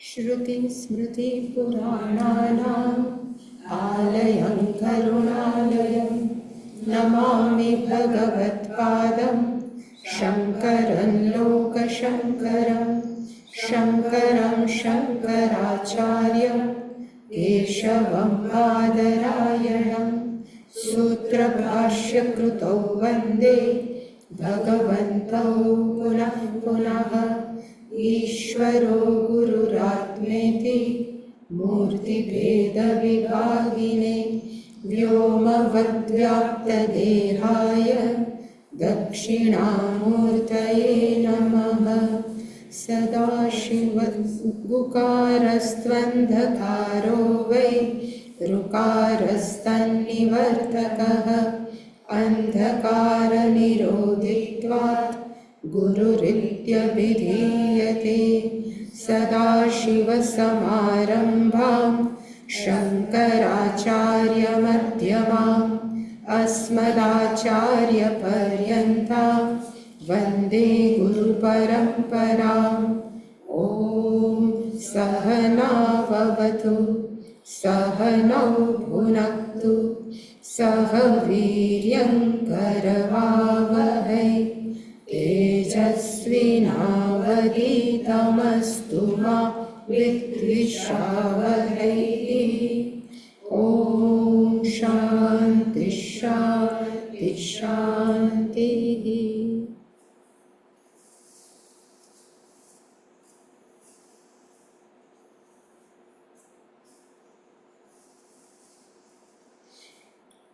श्रुतिस्मृतिपुराणानाम् आलयं करुणालयं नमामि भगवत्पादं शङ्करं लोकशङ्करं शङ्करं शङ्कराचार्यं केशवं बादरायणं सूत्रभाष्यकृतौ वन्दे भगवन्तौ पुनः पुनः। ईश्वरो गुरुरात्मेति मूर्तिभेदविभागिने व्योमवद्व्याप्तदेहाय दक्षिणामूर्तये नमः। सदाशिवगुकारस्त्वन्धकारो वै ऋकारस्तन्निवर्तकः अन्धकारनिरोधित्वात् गुरुरित्यभिधीयते। सदाशिवसमारम्भां शङ्कराचार्यमध्यमाम् अस्मदाचार्यपर्यन्तां वन्दे गुरुपरम्पराम्। ॐ सहना भवतु सहनौ भुनक्तु सह वीर्यं करवावहै तेजस्विनावधीतमस्तु मा विद्विषावहै। ॐ शान्ति शान्ति शान्तिः।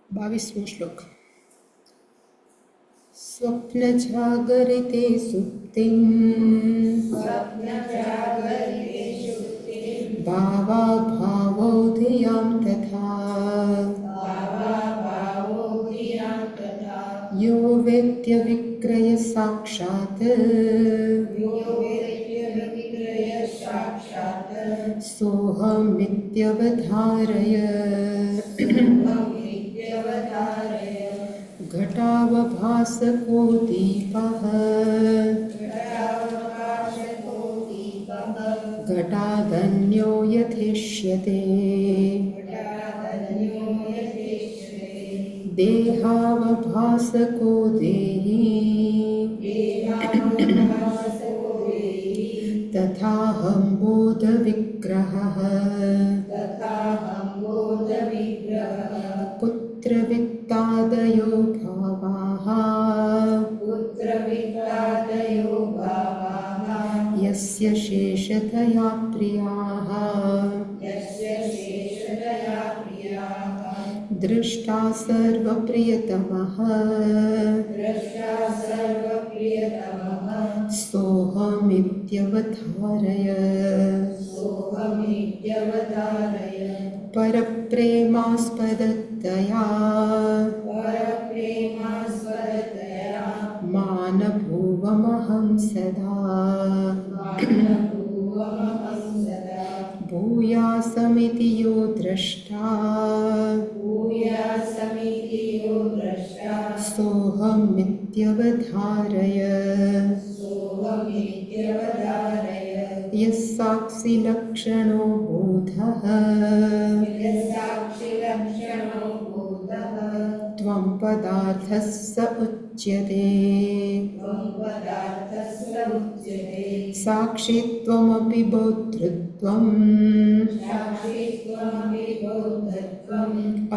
बावीसमो श्लोक। स्वप्नजागरिते सुप्तिं भावाभावो धियां तथा यो वेत्य विक्रय साक्षात् सोऽहमित्यवधारय। घटावभासको दीपः घटादन्यो यथेष्यते देहावभासको देही तथाहं बोधविग्रहः। पुत्रवित्तादयो भावाः यस्य शेषतया प्रियाः दृष्टा सर्वप्रियतमः सोऽहमित्यवधारय। परप्रेमास्पदतया मानभुवमहं सदा भूयासमिति यो द्रष्टा सोऽहमित्यवधारय। यः साक्षिलक्षणो बोधः त्वं पदार्थः स उच्यते। साक्षित्वमपि बोद्धृत्वम्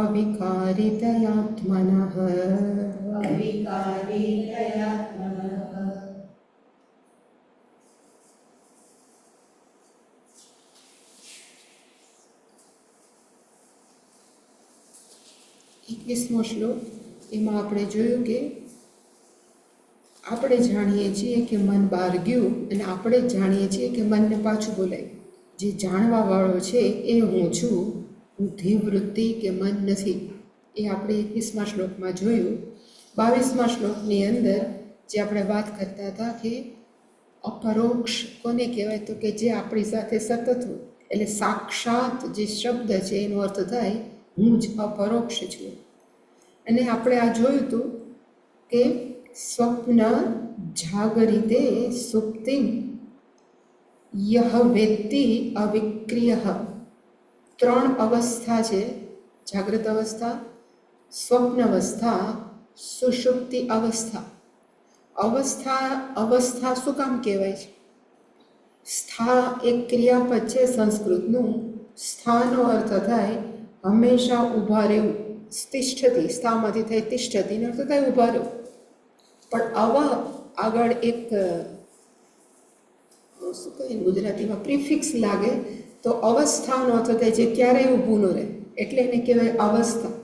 अविकारितयात्मनः। એકવીસમો શ્લોક। એમાં આપણે જોયું કે આપણે જાણીએ છીએ કે મન બહાર ગયું અને આપણે જાણીએ છીએ કે મનને પાછું બોલાય. જે જાણવાવાળો છે એ હું છું, બુદ્ધિવૃત્તિ કે મન નથી. એ આપણે 21મા શ્લોકમાં જોયું. 22મા શ્લોકની અંદર જે આપણે વાત કરતા હતા કે અપરોક્ષ કોને કહેવાય, તો કે જે આપણી સાથે સતત હોય. એટલે સાક્ષાત જે શબ્દ છે એનો અર્થ થાય હું જ અપરોક્ષ છું. અને આપણે આ જોયું હતું કે સ્વપ્ન જાગરિતે સુપ્તિમ યહ વેત્તિ અવિક્રિય. ત્રણ અવસ્થા છે: જાગ્રત અવસ્થા, સ્વપ્ન અવસ્થા, સુષુપ્તિ અવસ્થા. અવસ્થા શું કામ કહેવાય છે? સ્થા એક ક્રિયાપદ છે સંસ્કૃતનું. સ્થાનો અર્થ થાય હંમેશા ઊભા રહેવું. તિષ્ઠતિ, સ્થામાંથી થાય તિષ્ઠતિ, નો અર્થ થાય ઊભા રહેવું. પણ આગળ એક શું કહે ગુજરાતીમાં પ્રિફિક્સ લાગે તો અવસ્થાનો અર્થ થાય જે ક્યારેય ઊભું ન રહે, એટલે એને કહેવાય અવસ્થા.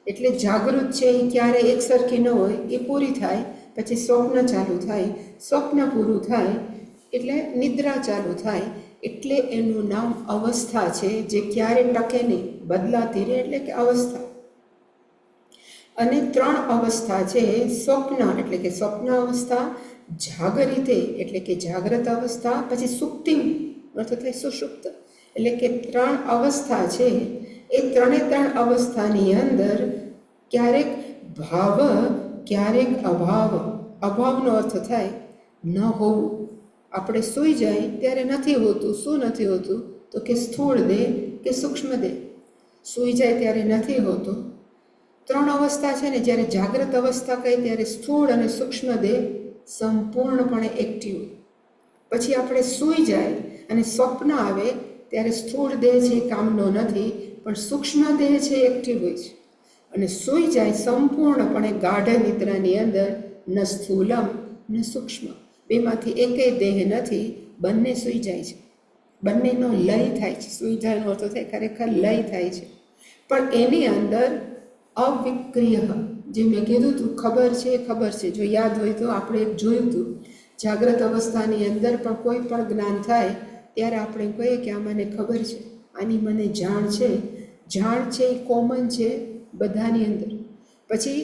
એટલે જાગૃત છે એ ક્યારેય એક સરખી ન હોય, એ પૂરી થાય પછી સ્વપ્ન ચાલુ થાય, સ્વપ્ન પૂરું થાય એટલે નિદ્રા ચાલુ થાય, એટલે એનું નામ અવસ્થા છે, જે ક્યારે ટકે નહીં, બદલાતી રહે, એટલે કે અવસ્થા. અને ત્રણ અવસ્થા છે: સ્વપ્ન એટલે કે સ્વપ્ન અવસ્થા, જાગરિતે એટલે કે જાગ્રત અવસ્થા, પછી સુપ્તિમ અર્થ થાય સુષુપ્ત. એટલે કે ત્રણ અવસ્થા છે. એ ત્રણ અવસ્થાની અંદર ક્યારેક ભાવ, ક્યારેક અભાવ. અભાવનો અર્થ થાય ન હોવું. આપણે સૂઈ જાય ત્યારે નથી હોતું. શું નથી હોતું? તો કે સ્થૂળ દેહ કે સૂક્ષ્મ દેહ. સૂઈ જાય ત્યારે નથી હોતું. ત્રણ અવસ્થા છે ને, જ્યારે જાગ્રત અવસ્થા કહી ત્યારે સ્થૂળ અને સૂક્ષ્મ દેહ સંપૂર્ણપણે એક્ટિવ. પછી આપણે સૂઈ જાય અને સ્વપ્ન આવે ત્યારે સ્થૂળ દેહ છે કામનો નથી, પણ સૂક્ષ્મ દેહ છે એક્ટિવ હોય છે. અને સૂઈ જાય સંપૂર્ણપણે ગાઢ નિદ્રાની અંદર ન સ્થૂલમ ન સૂક્ષ્મ, બેમાંથી એકેય દેહ નથી, બંને સૂઈ જાય છે. બંનેનો લય થાય છે. સૂઈ જવાનો અર્થ થાય ખરેખર લય થાય છે. પણ એની અંદર અવિક્રિય, જે મેં કીધું હતું, ખબર છે. જો યાદ હોય તો આપણે એક જોયું હતું, જાગ્રત અવસ્થાની અંદર પણ કોઈ પણ જ્ઞાન થાય ત્યારે આપણે કહીએ કે આ મને ખબર છે, આની મને જાણ છે. જાણ છે એ કોમન છે બધાની અંદર. પછી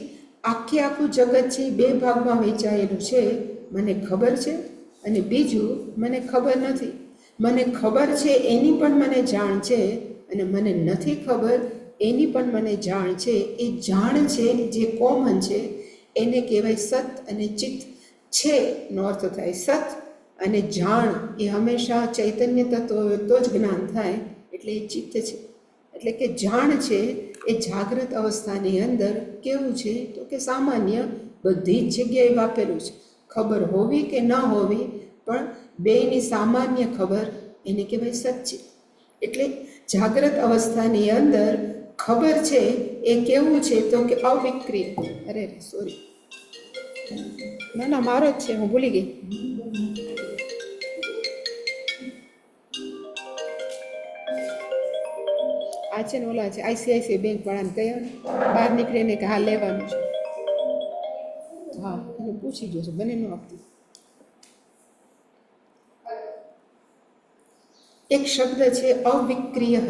આખું જગત છે બે ભાગમાં વહેંચાયેલું છે: મને ખબર છે અને બીજું મને ખબર નથી. મને ખબર છે એની પણ મને જાણ છે, અને મને નથી ખબર એની પણ મને જાણ છે. એ જાણ છે જે કોમન છે એને કહેવાય સત અને ચિત્ત. છે નો અર્થ થાય સત, અને જાણ એ હંમેશા ચૈતન્ય તત્વ હોય તો જ જ્ઞાન થાય, એટલે એ ચિત્ત છે. એટલે કે જાણ છે એ જાગ્રત અવસ્થાની અંદર કેવું છે તો કે સામાન્ય બધી જ જગ્યાએ વાપરેલું છે. ખબર હોવી કે ન હોવી, પણ બેયની સામાન્ય ખબર એને કહેવાય સચ્ચિત. એટલે જાગ્રત અવસ્થાની અંદર ખબર છે એ કેવું છે તો કે અવિક્રિય. અરે સોરી, ના મારો જ છે, હું ભૂલી ગઈ. આ છે ને ઓલા છે ICICI બેંક વાળાને કહ્યું બહાર નીકળીને કે હા લેવાનું છે. હા એને પૂછી જોશે, બને ન આપતી. એક શબ્દ છે અવિક્રિય.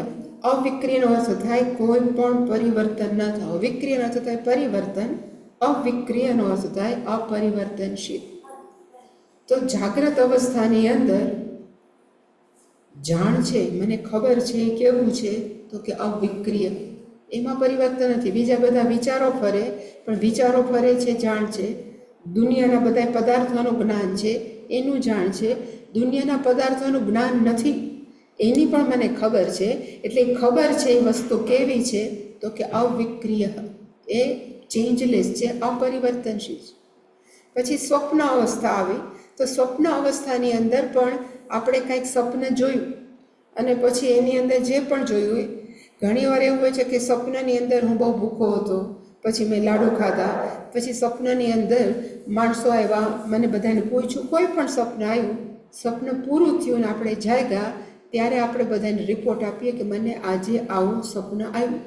અવિક્રિયનો અર્થ થાય કોઈ પણ પરિવર્તન ન થાય. વિક્રિયનો અર્થ થાય પરિવર્તન, અવિક્રિયનો અર્થ થાય અપરિવર્તનશીલ. તો જાગ્રત અવસ્થાની અંદર જાણ છે, મને ખબર છે, કેવું છે તો કે અવિક્રિય, એમાં પરિવર્તન નથી. બીજા બધા વિચારો ફરે, પણ વિચારો ફરે છે જાણ છે. દુનિયાના બધા પદાર્થોનું જ્ઞાન છે એનું જાણ છે. દુનિયાના પદાર્થોનું જ્ઞાન નથી એની પણ મને ખબર છે. એટલે ખબર છે એ વસ્તુ કેવી છે તો કે અવિક્રિય, એ ચેન્જલેસ છે, અપરિવર્તનશીલ છે. પછી સ્વપ્ન અવસ્થા આવી, તો સ્વપ્ન અવસ્થાની અંદર પણ આપણે કંઈક સ્વપ્ન જોયું, અને પછી એની અંદર જે પણ જોયું હોય, ઘણી વાર એવું હોય છે કે સ્વપ્નની અંદર હું બહુ ભૂખો હતો, પછી મેં લાડુ ખાધા. પછી સ્વપ્નની અંદર માણસો આવ્યા, મને બધાને પૂછ્યું, કોઈ પણ સ્વપ્ન આવ્યું, સ્વપ્ન પૂરું થયું ને આપણે જાગ્યા, ત્યારે આપણે બધાને રિપોર્ટ આપીએ કે મને આજે આવું સ્વપ્ન આવ્યું.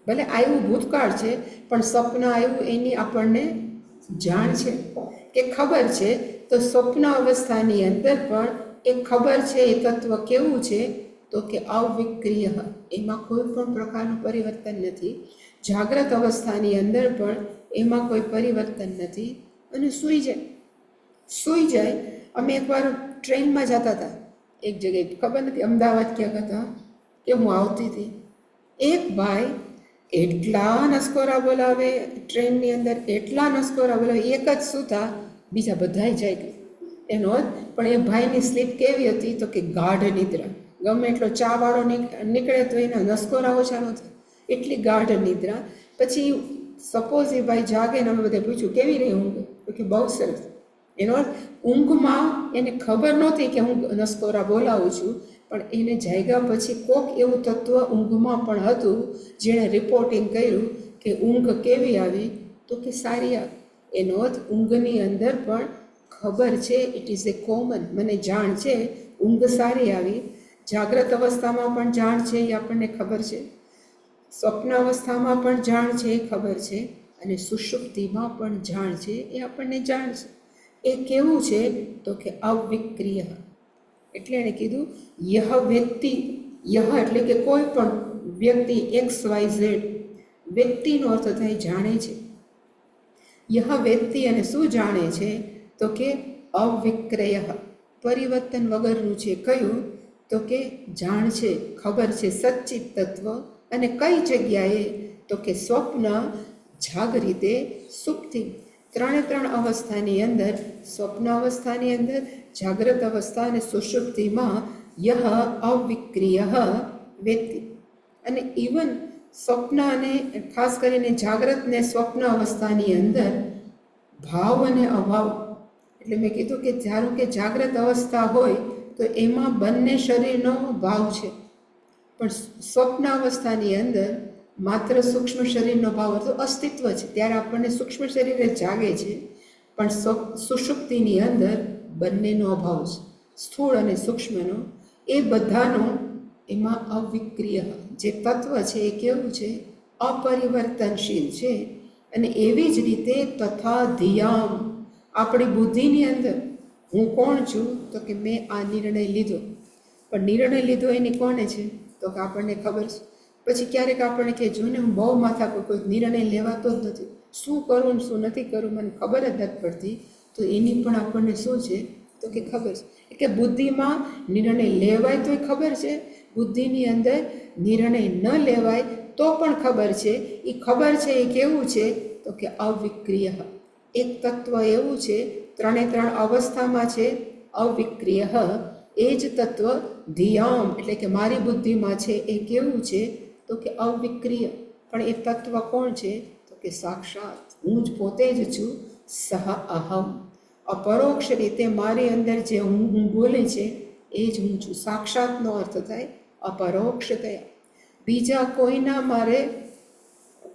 ભલે આવ્યું ભૂતકાળ છે, પણ સ્વપ્ન આવ્યું એની આપણને જાણ છે કે ખબર છે. તો સ્વપ્ન અવસ્થાની અંદર પણ એ ખબર છે એ તત્વ કેવું છે તો કે અવિક્રિય, એમાં કોઈ પણ પ્રકારનું પરિવર્તન નથી. જાગ્રત અવસ્થાની અંદર પણ એમાં કોઈ પરિવર્તન નથી. અને સૂઈ જાય. અમે એકવાર ટ્રેનમાં જતા હતા એક જગ્યાએ, ખબર નથી અમદાવાદ ક્યાંક હતા, કે હું આવતી હતી. એક ભાઈ એટલા નસકોરા બોલાવે ટ્રેનની અંદર, એટલા નસકોરા બોલાવે, એક જ સૂતા, બીજા બધાય જાય ગયા. એનો અર્થ. પણ એ ભાઈની સ્લીપ કેવી હતી? તો કે ગાઢ નિદ્રા. ગમે એટલો ચાવાળો નીકળે તો એના નસકોરા ઓછા ન થાય, એટલી ગાઢ નિદ્રા. પછી સપોઝ એ ભાઈ જાગે ને અમે બધે પૂછ્યું કેવી રહી ઊંઘ? તો કે બહુ સરસ. એનો અર્થ ઊંઘમાં એને ખબર નહોતી કે હું નસકોરા બોલાવું છું, પણ એને જાગ્યા પછી કોક એવું તત્વ ઊંઘમાં પણ હતું જેણે રિપોર્ટિંગ કર્યું કે ઊંઘ કેવી આવી? તો કે સારી આવી. એનો અર્થ ઊંઘની અંદર પણ ખબર છે, ઇટ ઇઝ એ કોમન, મને જાણ છે ઊંઘ સારી આવી. જાગ્રત અવસ્થામાં પણ જાણ છે એ આપણને ખબર છે, સ્વપ્ન અવસ્થામાં પણ જાણ છે એ ખબર છે, અને સુષુપ્તિમાં પણ જાણ છે એ આપણને જાણ છે. એ કેવું છે? તો કે અવિક્રિય. એટલે એણે કીધું યહ વ્યક્તિ, યહ એટલે કે કોઈ પણ વ્યક્તિ, XYZ વ્યક્તિનો અર્થ થાય જાણે છે. યહ વ્યક્તિ અને શું જાણે છે? તો કે અવિક્રય, પરિવર્તન વગરનું છે. કયું? તો કે જાણ છે, ખબર છે, સચ્ચિત તત્વ. અને કઈ જગ્યાએ? તો કે સ્વપ્ન, જાગૃતે, સુપ્તિ. ત્રણ અવસ્થાની અંદર, સ્વપ્ન અવસ્થાની અંદર, જાગ્રત અવસ્થા અને સુષુપ્તિમાં યહ અવિક્રિય વ્યક્તિ. અને ઇવન સ્વપ્ન અને ખાસ કરીને જાગ્રત ને સ્વપ્ન અવસ્થાની અંદર ભાવ અને અભાવ. એટલે મેં કીધું કે ધારો કે જાગ્રત અવસ્થા હોય તો એમાં બંને શરીરનો ભાવ છે, પણ સ્વપ્ન અવસ્થાની અંદર માત્ર સૂક્ષ્મ શરીરનો ભાવ હતો, અસ્તિત્વ છે. ત્યારે આપણને સૂક્ષ્મ શરીરે જાગે છે, પણ સુષુપ્તિની અંદર બંનેનો અભાવ છે, સ્થૂળ અને સૂક્ષ્મનો. એ બધાનો એમાં અવિક્રિય જે તત્વ છે એ કેવું છે? અપરિવર્તનશીલ છે. અને એવી જ રીતે તથા ધિયામ, આપણી બુદ્ધિની અંદર હું કોણ છું? તો કે મેં આ નિર્ણય લીધો. પણ નિર્ણય લીધો એની કોને છે? તો કે આપણને ખબર છે. પછી ક્યારેક આપણને કહે જોને હું બહુ માથા કોઈ નિર્ણય લેવાતો જ નથી, શું કરું શું નથી કરું મને ખબર જ નથી પડતી. તો એની પણ આપણને શું છે? તો કે ખબર છે. કે બુદ્ધિમાં નિર્ણય લેવાય તોય ખબર છે, બુદ્ધિની અંદર નિર્ણય ન લેવાય તો પણ ખબર છે. એ ખબર છે એ કેવું છે? તો કે અવિક્રિય. એક તત્વ એવું છે, ત્રણ અવસ્થામાં છે, અવિક્રિય. એ જ તત્વ ધિયામ એટલે કે મારી બુદ્ધિમાં છે એ કેવું છે? તો કે અવિક્રિય. પણ એ તત્વ કોણ છે? તો કે સાક્ષાત હું જ પોતે જ છું. સહ અહમ, અપરોક્ષ રીતે મારી અંદર જે હું બોલે છે એ જ હું છું. સાક્ષાતનો અર્થ થાય અપરોક્ષતયા. બીજા કોઈના મારે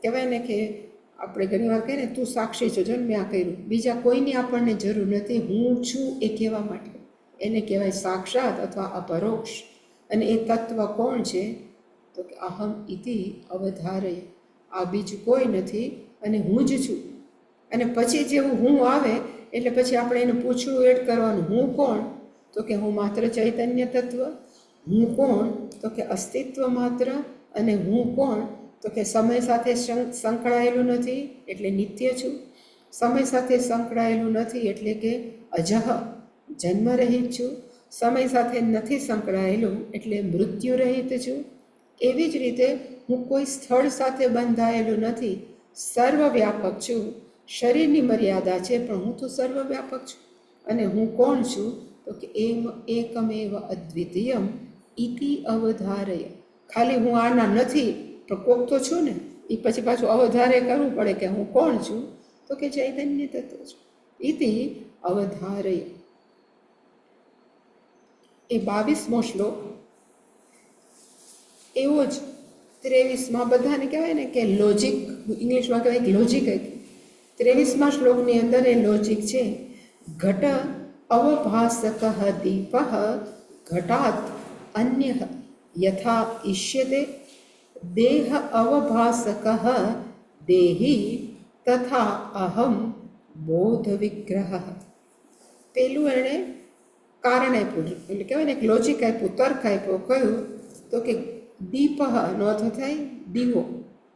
કહેવાય ને કે આપણે ઘણી વાર કહીએ ને તું સાક્ષી છો, જન્મે આ કર્યું, બીજા કોઈની આપણને જરૂર નથી. હું છું એ કહેવા માટે એને કહેવાય સાક્ષાત અથવા અપરોક્ષ. અને એ તત્વ કોણ છે? તો કે અહમ ઇતિ અવધારય. આ બીજું કોઈ નથી અને હું જ છું. અને પછી જેવું હું આવે એટલે પછી આપણે એને પૂછવું, એડ કરવાનું, હું કોણ? તો કે હું માત્ર ચૈતન્ય તત્વ. હું કોણ? તો કે અસ્તિત્વ માત્ર. અને હું કોણ? તો કે સમય સાથે સંકળાયેલું નથી એટલે નિત્ય છું. સમય સાથે સંકળાયેલું નથી એટલે કે અજહ, જન્મરહિત છું. સમય સાથે નથી સંકળાયેલું એટલે મૃત્યુ રહિત છું. એવી જ રીતે હું કોઈ સ્થળ સાથે બંધાયેલું નથી, સર્વવ્યાપક છું. શરીરની મર્યાદા છે પણ હું તો સર્વવ્યાપક છું. અને હું કોણ છું? તો કે એકમેવ અદ્વિતીયમ ઇતિ અવધારય. ખાલી હું આના નથી પણ કોક તો છું ને, એ પછી પાછું અવધારય કરવું પડે કે હું કોણ છું? તો કે ચૈતન્ય તત્વ છું. ઇતિ અવધારય. એ 22મો શ્લોક એવો જ 23માં બધાને કહેવાય ને કે લોજિક, ઇંગ્લિશમાં કહેવાય કે લોજિક. 23મા શ્લોકની અંદર એ લોજિક છે. ઘટ અવભાસક દીપ ઘટાત અન્ય યથા ઇષ્યતે દેહ અવભાસક દેહી તથા અહમ બોધ વિગ્રહ. પેલું એણે કારણ આપ્યું, એટલે કહેવાય ને લોજિક આપ્યું, તર્ક આપ્યો. કયું? તો કે દીપ નો અર્થ થાય દીવો,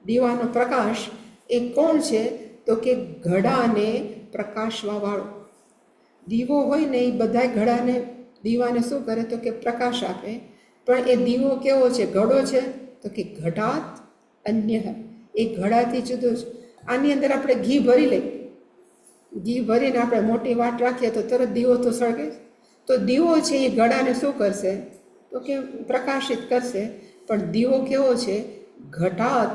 દીવાનો પ્રકાશ. એ કોણ છે? તો કે ઘડાને પ્રકાશવા વાળો. દીવો હોય ને એ બધા ઘડાને, દીવાને શું કરે? તો કે પ્રકાશ આપે. પણ એ દીવો કેવો છે? ઘડો છે? તો કે ઘટાત અન્ય, એ ઘડાથી જુદો છે. આની અંદર આપણે ઘી ભરી લઈએ, ઘી ભરીને આપણે મોટી વાટ રાખીએ તો તરત દીવો તો સળગે. તો દીવો છે એ ઘડાને શું કરશે તો કે પ્રકાશિત કરશે. પણ દીવો કેવો છે? ઘટાત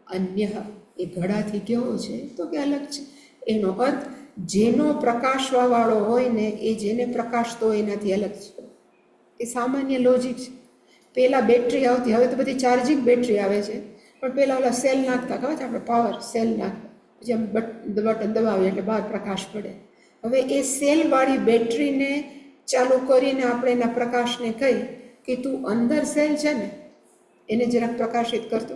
અન્ય, એ ઘડાથી કેવો છે તો કે અલગ છે. એનો અર્થ જેનો પ્રકાશવાવાળો હોય ને એ જેને પ્રકાશતો હોય એનાથી અલગ છે. એ સામાન્ય લોજિક છે. પહેલાં બેટરી આવતી, હવે તો બધી ચાર્જિંગ બેટરી આવે છે, પણ પહેલાં ઓલા સેલ નાખતા, ખબર છે આપણે, પાવર સેલ નાખતા, પછી આમ બટન દબાવીએ એટલે બહાર પ્રકાશ પડે. હવે એ સેલવાળી બેટરીને ચાલુ કરીને આપણે એના પ્રકાશને કહી કે તું અંદર સેલ છે ને એને જરાક પ્રકાશિત કરતો,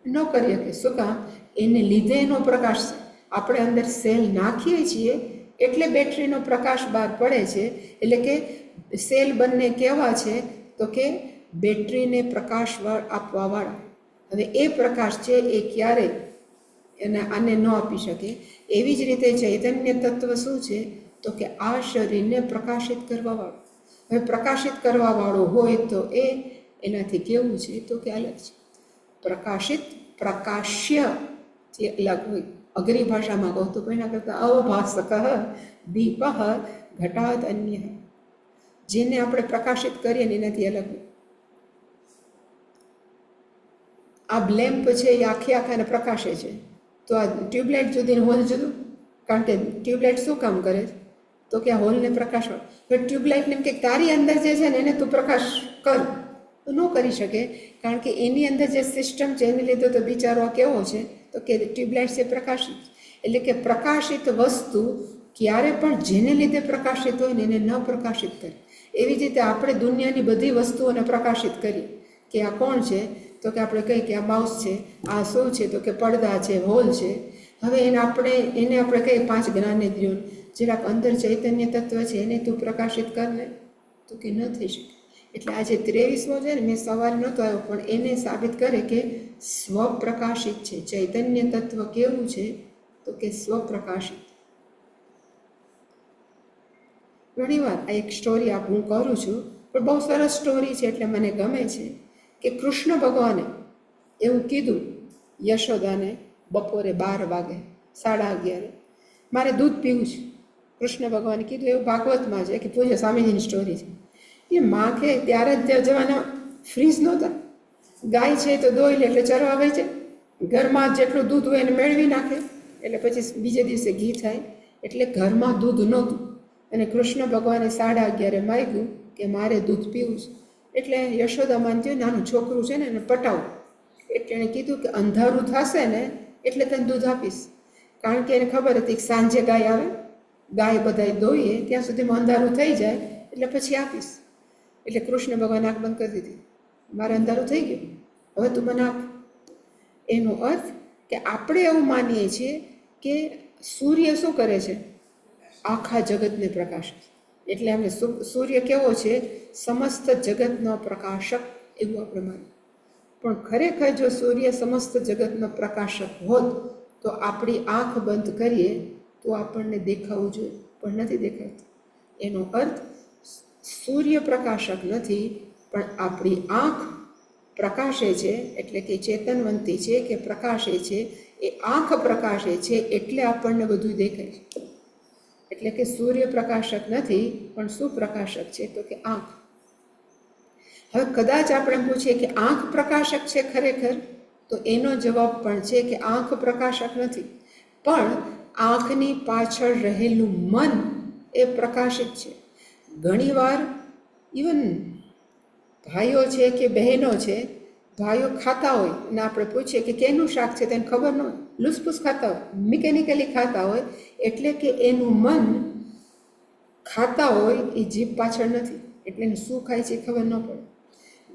ન કરી શકે. શું કામ? એને લીધે એનો પ્રકાશ છે. આપણે અંદર સેલ નાખીએ છીએ એટલે બેટરીનો પ્રકાશ બહાર પડે છે. એટલે કે સેલ બંને કેવા છે તો કે બેટરીને પ્રકાશ આપવાવાળા. હવે એ પ્રકાશ છે એ ક્યારે એને આને ન આપી શકે. એવી જ રીતે ચૈતન્ય તત્વ શું છે તો કે આ શરીરને પ્રકાશિત કરવાવાળું. હવે પ્રકાશિત કરવાવાળું હોય તો એનાથી કેવું છે તો કે અલગ છે. પ્રકાશિત પ્રકાશ્ય જે અલગ હોય. અઘરી ભાષામાં કહું તો એના કરતાં અવભાસક દીપ ઘટાત અન્ય, જેને આપણે પ્રકાશિત કરીએ ને એનાથી અલગ હોય. આ લેમ્પ છે એ આખાને પ્રકાશે છે, તો આ ટ્યુબલાઇટ જુદી હોલ જુદું. કારણ કે ટ્યુબલાઇટ શું કામ કરે તો કે આ હોલને પ્રકાશ હોય. તો ટ્યુબલાઇટને એમ કે તારી અંદર જે છે ને એને તું પ્રકાશ કર, તો ન કરી શકે. કારણ કે એની અંદર જે સિસ્ટમ છે એને લીધે તો બિચારો કેવો છે તો કે ટ્યુબલાઇટ છે પ્રકાશિત. એટલે કે પ્રકાશિત વસ્તુ ક્યારે પણ જેને લીધે પ્રકાશિત હોય ને એને ન પ્રકાશિત કરે. એવી જ રીતે આપણે દુનિયાની બધી વસ્તુઓને પ્રકાશિત કરીએ કે આ કોણ છે તો કે આપણે કહીએ કે આ માઉસ છે, આ શું છે તો કે પડદા છે, હોલ છે. હવે એને આપણે કહીએ 5 જ્ઞાનેન્દ્રિયો, જરાક અંદર ચૈતન્ય તત્વ છે એને તું પ્રકાશિત કરને તો કે ન થઈ શકે. એટલે આજે 23મો છે ને, મેં સવારે નહોતો આવ્યો પણ એને સાબિત કરે કે સ્વપ્રકાશિત છે. ચૈતન્ય તત્વ કેવું છે તો કે સ્વપ્રકાશિત. ઘણીવાર આ એક સ્ટોરી હું કરું છું, પણ બહુ સરસ સ્ટોરી છે એટલે મને ગમે છે. કે કૃષ્ણ ભગવાને એવું કીધું યશોદાને બપોરે 12 વાગે, 11:30, મારે દૂધ પીવું છે. કૃષ્ણ ભગવાને કીધું, એવું ભાગવતમાં છે કે પૂજ્ય સ્વામીજીની સ્ટોરી છે. એ માં કે ત્યારે જ જવાના ફ્રીજ નહોતા. ગાય છે તો દોઈ લે એટલે ચરવા વહી જાય, ઘરમાં જેટલું દૂધ હોય એને મેળવી નાખે એટલે પછી બીજે દિવસે ઘી થાય. એટલે ઘરમાં દૂધ નહોતું અને કૃષ્ણ ભગવાને 11:30 માગ્યું કે મારે દૂધ પીવું છે. એટલે યશોદા માનતી નાનું છોકરું છે ને એને પટાવું. એટલે એણે કીધું કે અંધારું થશે ને એટલે તને દૂધ આપીશ. કારણ કે એને ખબર હતી કે સાંજે ગાય આવે, ગાય બધાય દોઈએ ત્યાં સુધીમાં અંધારું થઈ જાય એટલે પછી આપીશ. એટલે કૃષ્ણ ભગવાન આંખ બંધ કરી દીધી. મારે અંધારું થઈ ગયું, હવે તું મને આપ. એનો અર્થ કે આપણે એવું માનીએ છીએ કે સૂર્ય શું કરે છે? આખા જગતને પ્રકાશ. એટલે અમે સૂર્ય કેવો છે? સમસ્ત જગતનો પ્રકાશક, એવું આપણે માનીએ. પણ ખરેખર જો સૂર્ય સમસ્ત જગતનો પ્રકાશક હોત તો આપણી આંખ બંધ કરીએ તો આપણને દેખાવું જોઈએ, પણ નથી દેખાતું. એનો અર્થ સૂર્ય પ્રકાશક નથી, પણ આપણી આંખ પ્રકાશે છે, એટલે કે ચેતનવંતી છે કે પ્રકાશે છે. એ આંખ પ્રકાશે છે એટલે આપણને બધું દેખાય છે. એટલે કે સૂર્ય પ્રકાશક નથી, પણ શું પ્રકાશક છે તો કે આંખ. હવે કદાચ આપણે પૂછીએ કે આંખ પ્રકાશક છે ખરેખર, તો એનો જવાબ પણ છે કે આંખ પ્રકાશક નથી, પણ આંખની પાછળ રહેલું મન એ પ્રકાશિત છે. ઘણીવાર ઇવન ભાઈઓ છે કે બહેનો છે, ભાઈઓ ખાતા હોય અને આપણે પૂછીએ કે કેનું શાક છે તેને ખબર ન હોય, લૂસપૂસ ખાતા હોય, મિકેનિકલી ખાતા હોય, એટલે કે એનું મન ખાતા હોય એ જીભ પાછળ નથી, એટલે એને શું ખાય છે એ ખબર ન પડે.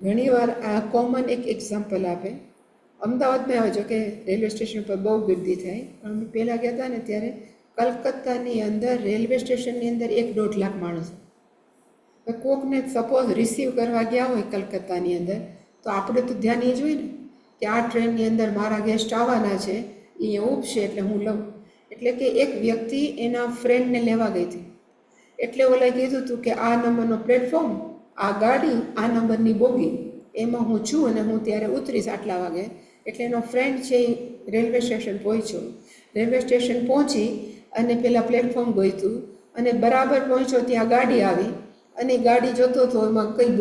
ઘણીવાર આ કોમન એક એક્ઝામ્પલ આપે. અમદાવાદમાં આવે જો કે રેલવે સ્ટેશન પર બહુ ગીર્દી થાય, પણ અમે પહેલાં ગયા હતા ને ત્યારે કલકત્તાની અંદર રેલવે સ્ટેશનની અંદર 1-1.5 લાખ માણસ. કોકને સપોઝ રિસીવ કરવા ગયા હોય કલકત્તાની અંદર, તો આપણે તો ધ્યાન એ જ હોય ને કે આ ટ્રેનની અંદર મારા ગેસ્ટ આવવાના છે, એ અહીંયા ઉપશે એટલે હું લઉં. એટલે કે એક વ્યક્તિ એના ફ્રેન્ડને લેવા ગઈ હતી, એટલે ઓલાએ કીધું હતું કે આ નંબરનો પ્લેટફોર્મ, આ ગાડી, આ નંબરની બોગી, એમાં હું છું અને હું ત્યારે ઉતરીશ આટલા વાગે. એટલે એનો ફ્રેન્ડ છે એ રેલવે સ્ટેશન પહોંચ્યો. રેલવે સ્ટેશન પહોંચી અને પેલા પ્લેટફોર્મ ગોઈતું અને બરાબર પહોંચ્યો, ત્યાં ગાડી આવી અને ગાડી જોતો હતો એમાં કઈ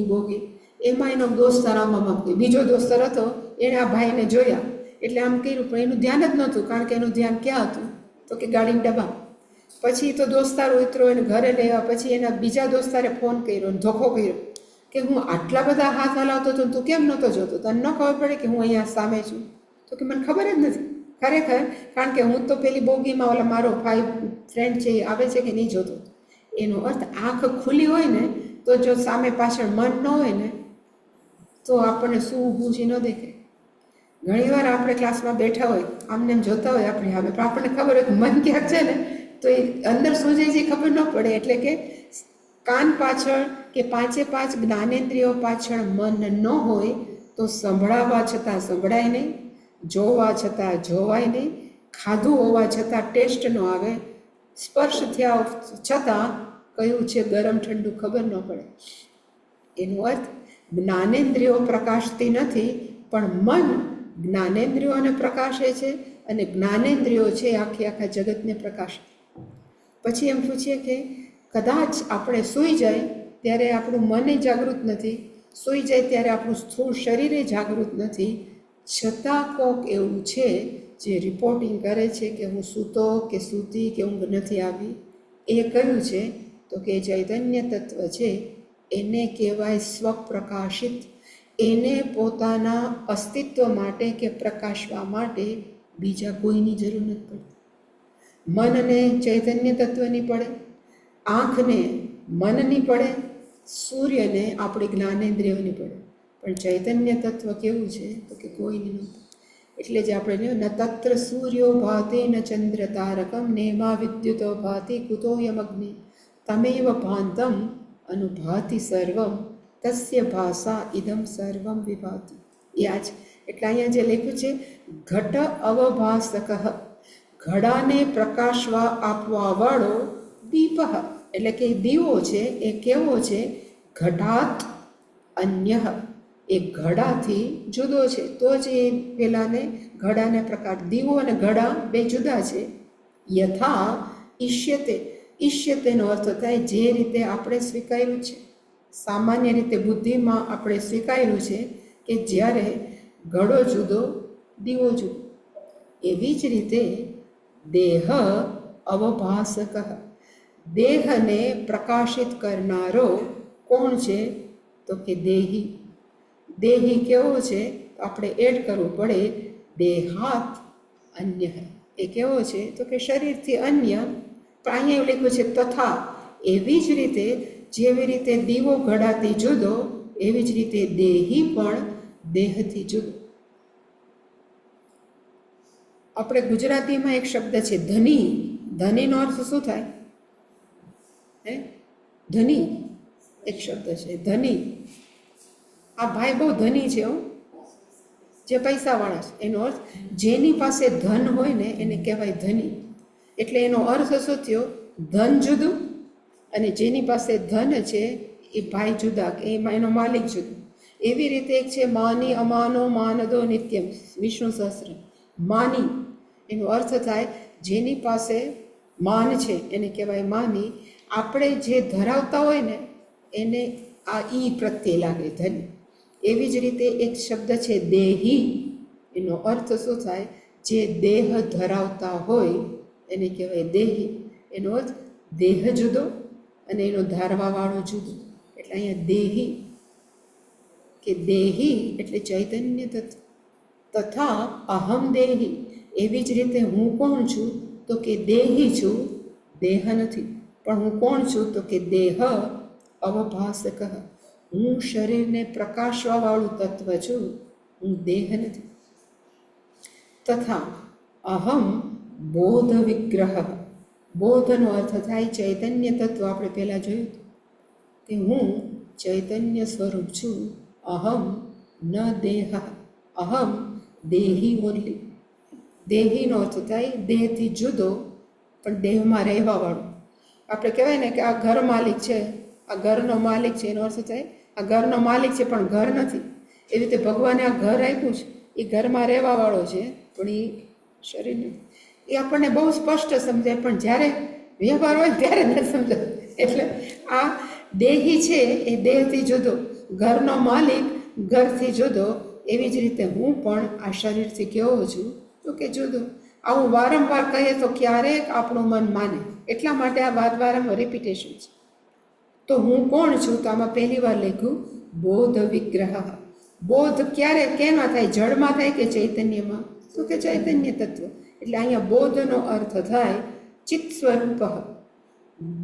બોગી એમાં એનો દોસ્તાર આમાં કોઈ બીજો દોસ્તાર હતો, એણે આ ભાઈને જોયા એટલે આમ કર્યું, પણ એનું ધ્યાન જ નહોતું, કારણ કે એનું ધ્યાન ક્યાં હતું તો કે ગાડીની ડબ્બા. પછી તો દોસ્તાર ઉતરો એને ઘરે લેવા, પછી એના બીજા દોસ્તારે ફોન કર્યો અને ધોખો કર્યો કે હું આટલા બધા હાથ હલાવતો હતો તું કેમ નહોતો જોતો, તને ન ખબર પડે કે હું અહીંયા સામે છું? તો કે મને ખબર જ નથી ખરેખર, કારણ કે હું તો પેલી બોગીમાં ઓલા મારો ભાઈ ફ્રેન્ડ છે એ આવે છે કે નહીં જોતો. એનો અર્થ આંખ ખુલ્લી હોય ને તો જો સામે પાછળ મન ન હોય ને તો આપણને શું ઊભું છે ન દેખે. ઘણીવાર આપણે ક્લાસમાં બેઠા હોય, આમને એમ જોતા હોય આપણે હવે, પણ આપણને ખબર હોય કે મન ક્યાંક છે ને તો એ અંદર શું જાય છે ખબર ન પડે. એટલે કે કાન પાછળ કે પાંચે પાંચ જ્ઞાનેન્દ્રિયો પાછળ મન ન હોય તો સંભળાવવા છતાં સંભળાય નહીં, જોવા છતાં જોવાય નહીં, ખાધું હોવા છતાં ટેસ્ટ ન આવે, સ્પર્શ થયા છતાં કયું છે ગરમ ઠંડુ ખબર ન પડે. એનો અર્થ જ્ઞાનેન્દ્રિયો પ્રકાશતી નથી, પણ મન જ્ઞાનેન્દ્રિયોને પ્રકાશે છે અને જ્ઞાનેન્દ્રિયો છે આખા જગતને પ્રકાશે. પછી એમ પૂછીએ કે કદાચ આપણે સૂઈ જાય ત્યારે આપણું મન જાગૃત નથી, સૂઈ જાય ત્યારે આપણું સ્થૂળ શરીરે જાગૃત નથી, છતાં કોક એવું છે જે રિપોર્ટિંગ કરે છે કે હું સૂતો કે સૂતી કે ઊંઘ નથી આવી. એ કયું છે તો કે ચૈતન્ય તત્વ છે, એને કહેવાય સ્વપ્રકાશિત. એને પોતાના અસ્તિત્વ માટે કે પ્રકાશવા માટે બીજા કોઈની જરૂર નથી પડતી. મનને ચૈતન્ય તત્વની પડે, આંખને મનની પડે, સૂર્યને આપણી જ્ઞાનેન્દ્રિયોની પડે, પણ ચૈતન્ય તત્વ કેવું છે તો કે કોઈની નહોતું. એટલે જ આપણે ન તત્ર સૂર્યો ભાતિ ન ચંદ્ર તારકમ નેમા વિદ્યુતો ભાતિ કુતોયમગ્નિ તમેવ ભાંતમ અનુભાતિ સર્વમ તસ્ય ભાષા ઇદમ સર્વમ વિભાતિ. યાજ એટલે અહીંયા જે લખ્યું છે ઘટ અવભાસક, ઘડાને પ્રકાશવા આપવા વાળો દીપ, એટલે કે દીવો છે એ કેવો છે? ઘટાત અન્ય, એ ઘડાથી જુદો છે તો જ એ પેલાને ઘડાને પ્રકાશ. દીવો અને ઘડા બે જુદા છે. યથા ઈષ્યતે, ઈષ્યતેનો અર્થ થાય જે રીતે આપણે સ્વીકાર્યું છે, સામાન્ય રીતે બુદ્ધિમાં આપણે સ્વીકાર્યું છે કે જ્યારે ઘડો જુદો દીવો જુદો, એવી જ રીતે દેહ અવભાસક, દેહને પ્રકાશિત કરનારો કોણ છે તો કે દેહી. દેહી કેવો છે આપણે એડ કરવું પડે, દેહાત અન્ય. એ કેવો છે તો કે શરીરથી અન્ય, પણ અહીંયા એવું લખ્યું છે તથા, એવી જ રીતે જેવી રીતે દીવો ઘડાથી જુદો એવી જ રીતે દેહી પણ દેહથી જુદો. આપણે ગુજરાતીમાં એક શબ્દ છે ધની. ધનીનો અર્થ શું થાય? ધની એક શબ્દ છે ધની. આ ભાઈ બહુ ધની છે, જે પૈસાવાળા છે. એનો અર્થ જેની પાસે ધન હોય ને એને કહેવાય ધની. એટલે એનો અર્થ શું થયો? ધન જુદું અને જેની પાસે ધન છે એ ભાઈ જુદા, કે એમાં એનો માલિક જુદો. એવી રીતે એક છે માની અમાનો માનદો નિત્યમ, વિષ્ણુ સહસ્ત્ર. માની એનો અર્થ થાય જેની પાસે માન છે એને કહેવાય માની. આપણે જે ધરાવતા હોય ને એને આ ઈ પ્રત્યે લાગે ધન. એવી જ રીતે એક શબ્દ છે દેહી. એનો અર્થ શું થાય? જે દેહ ધરાવતા હોય એને કહેવાય દેહી. એનો અર્થ દેહ જુદો અને એનો ધારવાવાળો જુદો. એટલે અહીંયા દેહી કે દેહી એટલે ચૈતન્ય તત્વ. તથા અહમ દેહી, એવી જ રીતે હું કોણ છું તો કે દેહી છું, દેહ નથી. પણ હું કોણ છું તો કે દેહ અવભાસક, હું શરીરને પ્રકાશવા વાળું તત્વ છું, હું દેહ નથી. તથા અહમ બોધ વિગ્રહ, બોધનો અર્થ થાય ચૈતન્ય તત્વ. આપણે પહેલાં જોયું કે હું ચૈતન્ય સ્વરૂપ છું. અહમ ન દેહ, અહમ દેહી ઓનલી. દેહીનો અર્થ થાય દેહથી જુદો પણ દેહમાં રહેવાવાળો. આપણે કહેવાય ને કે આ ઘર માલિક છે, આ ઘરનો માલિક છે, એનો અર્થ થાય આ ઘરનો માલિક છે પણ ઘર નથી. એવી રીતે ભગવાને આ ઘર આપ્યું છે, એ ઘરમાં રહેવાવાળો છે પણ એ શરીર નથી. એ આપણને બહુ સ્પષ્ટ સમજાય, પણ જ્યારે વ્યવહાર હોય ત્યારે ન સમજાય. એટલે આ દેહી છે એ દેહથી જુદો, ઘરનો માલિક ઘરથી જુદો, એવી જ રીતે હું પણ આ શરીરથી કેવો છું તો કે જુદો. આવું વારંવાર કહીએ તો ક્યારેક આપણું મન માને, એટલા માટે આ વારંવાર રિપીટેશન છે. તો હું કોણ છું? તો આમાં પહેલી વાર લખ્યું બોધ વિગ્રહ. બોધ ક્યારે કેમાં થાય? જળમાં થાય કે ચૈતન્યમાં? તો કે ચૈતન્ય તત્વ. એટલે અહીંયા બોધનો અર્થ થાય ચિત્ત સ્વરૂપ.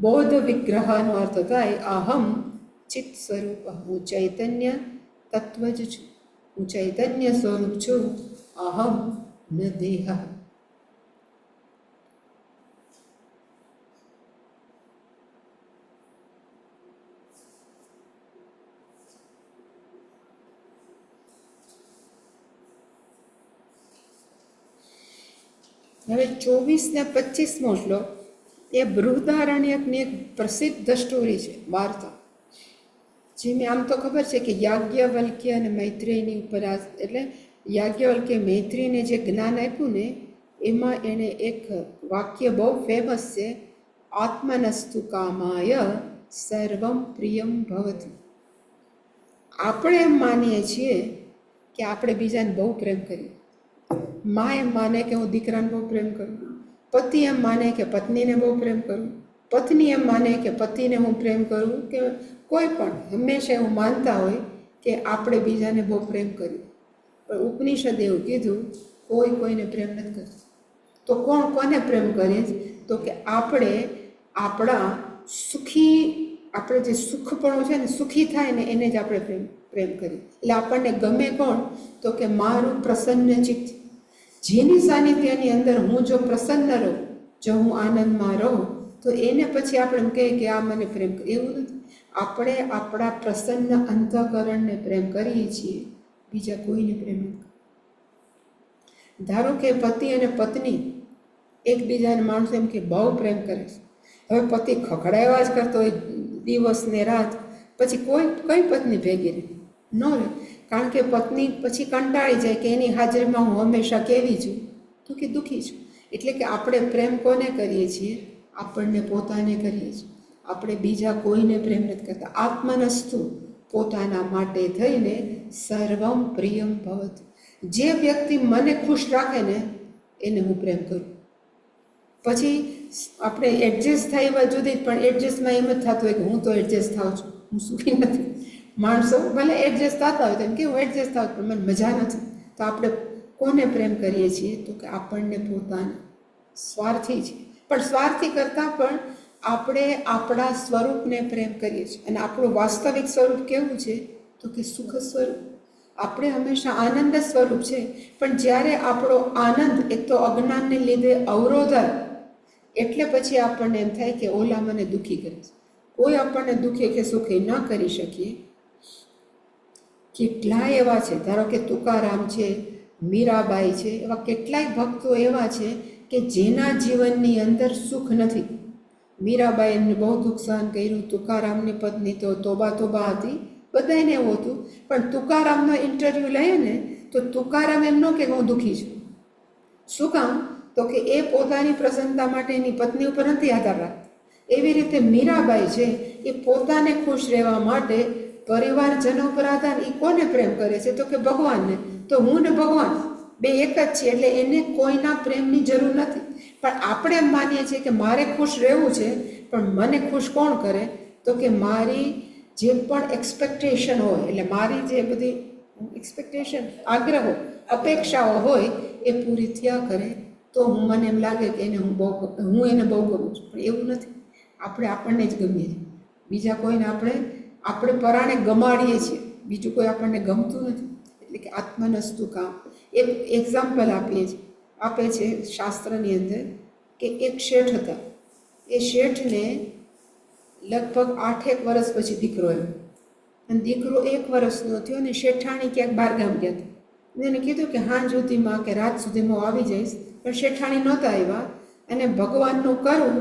બોધ વિગ્રહનો અર્થ થાય અહમ ચિત્ત સ્વરૂપ. હું ચૈતન્ય તત્વ જ છું, હું ચૈતન્ય સ્વરૂપ છું. અહમ ન દેહ. હવે 24 ને 25મો શ્લોક એ બૃહદારણ્યકની એક પ્રસિદ્ધ સ્ટોરી છે, વાર્તા. જે મેં આમ તો ખબર છે કે યાજ્ઞવલ્ક્ય અને મૈત્રેયની ઉપર એટલે યાજ્ઞવલ્ક્ય મૈત્રીને જે જ્ઞાન આપ્યું ને એમાં એણે એક વાક્ય બહુ ફેમસ છે, આત્મનસ્તુ કામાય સર્વમ પ્રિયમ ભવતિ. આપણે એમ માનીએ છીએ કે આપણે બીજાને બહુ પ્રેમ કરીએ. મા એમ માને કે હું દીકરાને બહુ પ્રેમ કરું, પતિ એમ માને કે પત્નીને બહુ પ્રેમ કરું, પત્ની એમ માને કે પતિને હું પ્રેમ કરું, કે કોઈ પણ હંમેશા એવું માનતા હોય કે આપણે બીજાને બહુ પ્રેમ કરીએ. પણ ઉપનિષદે એવું કીધું કોઈ કોઈને પ્રેમ નથી કરતું. તો કોણ કોને પ્રેમ કરીએ? તો કે આપણે આપણા સુખી, આપણે જે સુખપણું છે ને, સુખી થાય ને એને જ આપણે પ્રેમ કરીએ. એટલે આપણને ગમે કોણ? તો કે મારું પ્રસન્ન ચિત્ત, જેની સાનિધ્યની અંદર હું જો પ્રસન્ન રહું, જો હું આનંદમાં રહું, તો એને પછી આપણે એમ કહીએ કે આ મને પ્રેમ કરે. એવું નથી. આપણે આપણા પ્રસન્ન અંતઃકરણને પ્રેમ કરીએ છીએ, બીજા કોઈને પ્રેમ નથી. ધારો કે પતિ અને પત્ની એકબીજાને માણસો એમ કે બહુ પ્રેમ કરે છે. હવે પતિ ખખડાવ્યા જ કરતો હોય દિવસ ને રાત, પછી કઈ પત્ની ભેગી રહે? ન રહે. કારણ કે પત્ની પછી કંટાળી જાય કે એની હાજરીમાં હું હંમેશા કેવી છું? તો કે દુઃખી છું. એટલે કે આપણે પ્રેમ કોને કરીએ છીએ? આપણને પોતાને કરીએ છીએ. આપણે બીજા કોઈને પ્રેમ નથી કરતા. આત્મનસ્તુ, પોતાના માટે થઈને સર્વમ પ્રિયમ ભવતિ. જે વ્યક્તિ મને ખુશ રાખે ને એને હું પ્રેમ કરું. પછી આપણે એડજસ્ટ થાય એવા જુદી, પણ એડજસ્ટમાં એમ જ થતું હોય કે હું તો એડજસ્ટ થાઉં છું, હું સુખી નથી. માણસો ભલે એડજસ્ટ થતા હોય તો એમ કે હું એડજસ્ટ થાઉં પણ મને મજા નથી. તો આપણે કોને પ્રેમ કરીએ છીએ? તો કે આપણને પોતાને. સ્વાર્થી છે, પણ સ્વાર્થી કરતાં પણ આપણે આપણા સ્વરૂપને પ્રેમ કરીએ છીએ. અને આપણું વાસ્તવિક સ્વરૂપ કેવું છે? તો કે સુખ સ્વરૂપ. આપણે હંમેશા આનંદ સ્વરૂપ છે, પણ જ્યારે આપણો આનંદ એક તો અજ્ઞાનને લીધે અવરોધાય, એટલે પછી આપણને એમ થાય કે ઓલા મને દુઃખી કરે છે. કોઈ આપણને દુઃખી કે સુખી ન કરી શકીએ. કેટલાય એવા છે, ધારો કે તુકારામ છે, મીરાબાઈ છે, એવા કેટલાય ભક્તો એવા છે કે જેના જીવનની અંદર સુખ નથી. મીરાબાઈને બહુ દુઃખ સહન કર્યું, તુકારામની પત્ની તો તોબા હતી, બધાને એવું હતું. પણ તુકારામનો ઇન્ટરવ્યૂ લઈએ ને તો તુકારામ એમ ન કે હું દુઃખી છું. શું કામ? તો કે એ પોતાની પ્રસન્નતા માટે એની પત્ની ઉપર નથી આધાર રાખતા. એવી રીતે મીરાબાઈ છે એ પોતાને ખુશ રહેવા માટે પરિવારજનો પર આધાર, એ કોને પ્રેમ કરે છે? તો કે ભગવાનને. તો હું ને ભગવાન બે એક જ છે, એટલે એને કોઈના પ્રેમની જરૂર નથી. પણ આપણે એમ માનીએ છીએ કે મારે ખુશ રહેવું છે, પણ મને ખુશ કોણ કરે? તો કે મારી જે પણ એક્સપેક્ટેશન હોય, એટલે મારી જે બધી એક્સપેક્ટેશન, આગ્રહો, અપેક્ષાઓ હોય એ પૂરી થયા કરે તો મને એમ લાગે કે એને હું એને બહુ ગમું છું. પણ એવું નથી. આપણે આપણને જ ગમીએ છીએ, બીજા કોઈને આપણે પરાણે ગમાડીએ છીએ, બીજું કોઈ આપણને ગમતું નથી. એટલે કે આત્મનસ્તુ કામ. એક એક્ઝામ્પલ આપે છે શાસ્ત્રની અંદર કે એક શેઠ હતા. એ શેઠને લગભગ 8 વર્ષ પછી દીકરો આવ્યો, અને દીકરો 1 વર્ષનો થયો ને શેઠાણી ક્યાંક બહારગામ ગયા હતા. એને કીધું કે હાંજ સુધીમાં કે રાત સુધીમાં આવી જઈશ, પણ શેઠાણી નહોતા આવ્યા. અને ભગવાનનું કરું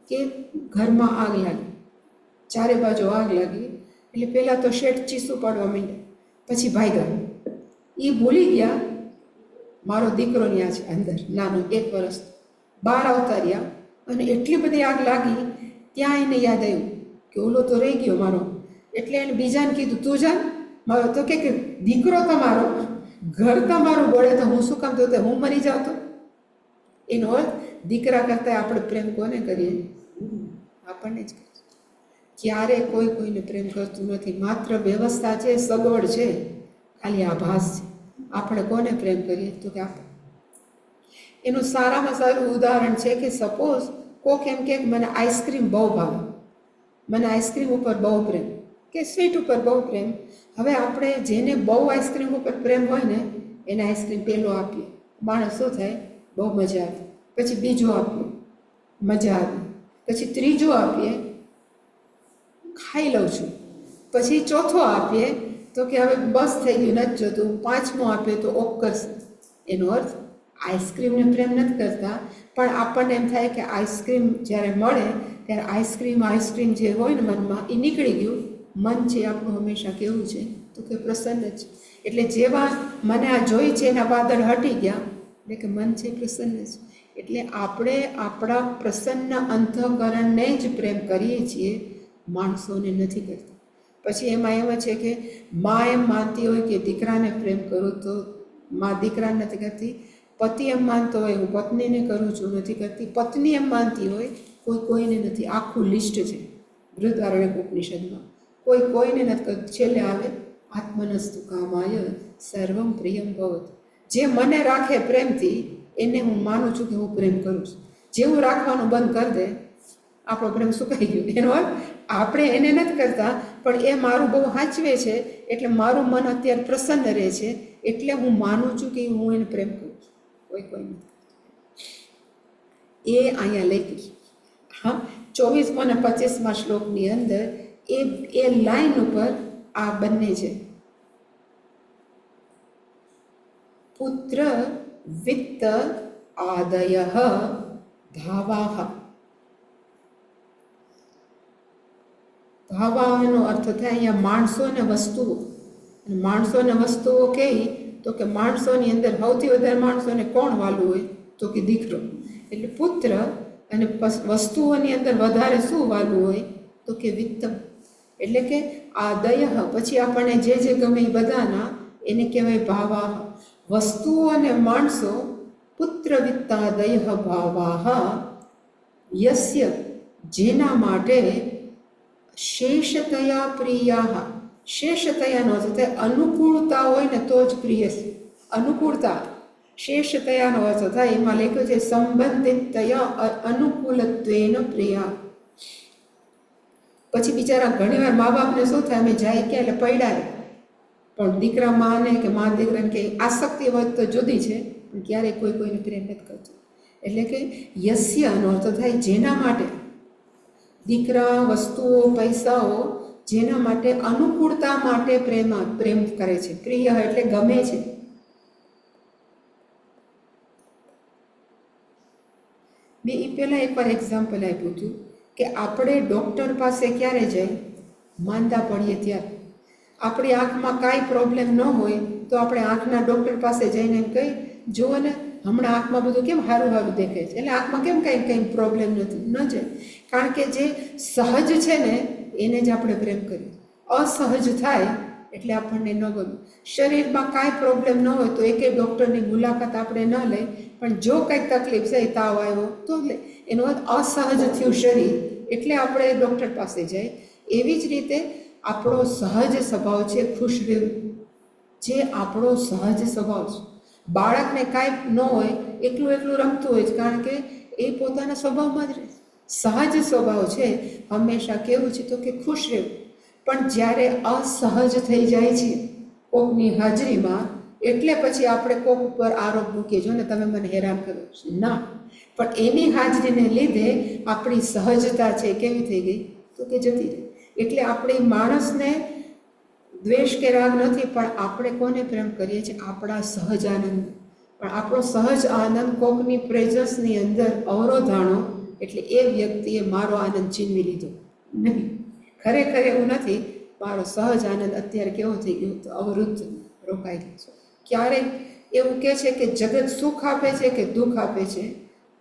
કે ઘરમાં આગ લાગી, ચારે બાજુ આગ લાગી. એટલે પહેલાં તો શેઠ ચીસું પાડવા માંડ્યા, પછી ભાગ્યા. એ ભૂલી ગયા મારો દીકરો ત્યાં છે અંદર, નાનો 1 વર્ષ. બહાર આવતા રહ્યા અને એટલી બધી આગ લાગી. ત્યાં એને યાદ આવ્યું કે ઓલો તો રહી ગયો મારો. એટલે એને બીજાને કીધું, તું જા. મારો તો કે દીકરો તમારો, ઘર તમારું બળે તો હું શું કામ, તો હું મરી જાઉં તો. એનો અર્થ દીકરા કરતાં આપણે પ્રેમ કોને કરીએ? આપણને જ કરીએ. ક્યારે કોઈ કોઈને પ્રેમ કરતું નથી. માત્ર વ્યવસ્થા છે, સગવડ છે, ખાલી આભાસ છે. આપણે કોને પ્રેમ કરીએ? તો કે આપણે. એનું સારામાં સારું ઉદાહરણ છે કે સપોઝ કોક એમ કે મને આઈસ્ક્રીમ બહુ ભાવે, મને આઈસ્ક્રીમ ઉપર બહુ પ્રેમ, કે સ્વીટ ઉપર બહુ પ્રેમ. હવે આપણે જેને બહુ આઈસ્ક્રીમ ઉપર પ્રેમ હોય ને એને આઈસ્ક્રીમ પહેલો આપીએ, માણસ શું થાય? બહુ મજા આવે. પછી બીજો આપીએ, મજા આવે. પછી ત્રીજો આપીએ, ખાઈ લઉં છું. પછી ચોથો આપીએ તો કે હવે બસ થઈ ગયું, નથી જોતું. પાંચમો આપીએ તો ઓફ કરશે. એનો અર્થ આઈસ્ક્રીમને પ્રેમ નથી કરતા, પણ આપણને એમ થાય કે આઈસ્ક્રીમ જ્યારે મળે ત્યારે આઈસ્ક્રીમ જે હોય ને મનમાં એ નીકળી ગયું. મન છે આપણું હંમેશા કેવું છે? તો કે પ્રસન્ન જ. એટલે જેવા મને આ જોઈ છે એના વાદળ હટી ગયા, એટલે કે મન છે પ્રસન્ન જ. એટલે આપણે આપણા પ્રસન્ન અંતઃકરણને જ પ્રેમ કરીએ છીએ, માણસોને નથી કરતા. પછી એમાં એમ છે કે મા એમ માનતી હોય કે દીકરાને પ્રેમ કરું તો મા દીકરાને નથી કરતી. પતિ એમ માનતો હોય હું પત્નીને કરું છું, નથી કરતી. પત્ની એમ માનતી હોય કોઈ કોઈને નથી. આખું લિસ્ટ છે બૃહદારણ્યક ઉપનિષદમાં. કોઈ કોઈને નથી કરતું. છેલ્લે આવે આત્મનસ્તુ કામાય સર્વમ પ્રિયમ ભવત. જે મને રાખે પ્રેમથી એને હું માનું છું કે હું પ્રેમ કરું છું. જેવું રાખવાનું બંધ કરી દે આપણો પ્રેમ સુકાઈ ગયો. એનો અર્થ આપણે એને નથી કરતા, પણ એ મારું બહુ સાચવે છે એટલે મારું મન અત્યારે પ્રસન્ન રહે છે, એટલે હું માનું છું કે હું એને પ્રેમ કરું છું. કોઈ નથી. એ અહીંયા લખી. હા, 24 અને 25 શ્લોકની અંદર એ લાઈન ઉપર આ બંને છે. પુત્ર વિત્ત આદય ભાવાહ. ભાવાહનો અર્થ થાય અહીંયા માણસો અને વસ્તુઓ. માણસો અને વસ્તુઓ કહી તો કે માણસોની અંદર સૌથી વધારે માણસોને કોણ વાલું હોય? તો કે દીકરો. એટલે પુત્ર. અને વસ્તુઓની અંદર વધારે શું વાલું હોય? તો કે વિત્તમ. એટલે કે આદય. પછી આપણને જે ગમે એ બધાના એને કહેવાય ભાવાહ. વસ્તુઓ અને માણસો પુત્ર વિત્તાદય ભાવાહ યસ્ય જેના માટે શેષતયા પ્રિયા. શેષતયાનો અર્થ થાય અનુકૂળતા હોય ને તો જ પ્રિય છે. અનુકૂળતા શેષતયાનો અર્થ થાય. એમાં લખ્યું છે સંબંધિતયા અનુકૂલત્વેન પ્રિયા. પછી બિચારા ઘણીવાર મા બાપને શું થાય, અમે જાય ક્યાં એટલે પડ્યા રહે. પણ દીકરા માને કે મા દીકરાને કે આસક્તિ હોય તો જુદી છે, પણ ક્યારેય કોઈ કોઈને પ્રેમ નથી કરતું. એટલે કે યસ્યનો અર્થ થાય જેના માટે. દીકરા, વસ્તુઓ, પૈસાઓ જેના માટે અનુકૂળતા માટે પ્રેમ કરે છે. પ્રિય એટલે ગમે છે. મેં એ પહેલાં એકવાર એક્ઝામ્પલ આપ્યું હતું કે આપણે ડૉક્ટર પાસે ક્યારે જાય? માંદા પડીએ ત્યારે. આપણી આંખમાં કાંઈ પ્રોબ્લેમ ન હોય તો આપણે આંખના ડૉક્ટર પાસે જઈને એમ કહી, જુઓ ને હમણાં આંખમાં બધું કેમ સારું સારું દેખાય છે, એટલે આંખમાં કેમ કંઈ પ્રોબ્લેમ નથી? ન જાય. કારણ કે જે સહજ છે ને એને જ આપણે પ્રેમ કરીએ. અસહજ થાય એટલે આપણને ન ગમે. શરીરમાં કાંઈ પ્રોબ્લેમ ન હોય તો એકે ડૉક્ટરની મુલાકાત આપણે ન લઈ, પણ જો કંઈક તકલીફ છે, તાવ આવ્યો તો લે. એનો અર્થ અસહજ થયું શરીર એટલે આપણે ડૉક્ટર પાસે જાય. એવી જ રીતે આપણો સહજ સ્વભાવ છે ખુશ રહેવું. જે આપણો સહજ સ્વભાવ છે. બાળકને કાંઈ ન હોય, એકલું રમતું હોય છે, કારણ કે એ પોતાના સ્વભાવમાં જ રહે. સહજ સ્વભાવ છે હંમેશા કેવું છે તો કે ખુશ રહેવું. પણ જ્યારે અસહજ થઈ જાય છે કોકની હાજરીમાં, એટલે પછી આપણે કોક ઉપર આરોપ મૂકીએ, જો ને તમે મને હેરાન કરો છો. ના, પણ એની હાજરીને લીધે આપણી સહજતા છે કેવી થઈ ગઈ તો કે જતી રહી. એટલે આપણે માણસને દ્વેષ કે રાગ નથી, પણ આપણે કોને પ્રેમ કરીએ છીએ? આપણા સહજ આનંદ. પણ આપણો સહજ આનંદ કોકની પ્રેઝન્સની અંદર અવરોધાણો એટલે એ વ્યક્તિએ મારો આનંદ છીનવી લીધો. નહીં, ખરેખર એવું નથી. મારો સહજ આનંદ અત્યારે કેવો થઈ ગયો તો અવરુદ્ધ રોકાઈ ગયો છે. ક્યારેક એવું કહે છે કે જગત સુખ આપે છે કે દુઃખ આપે છે?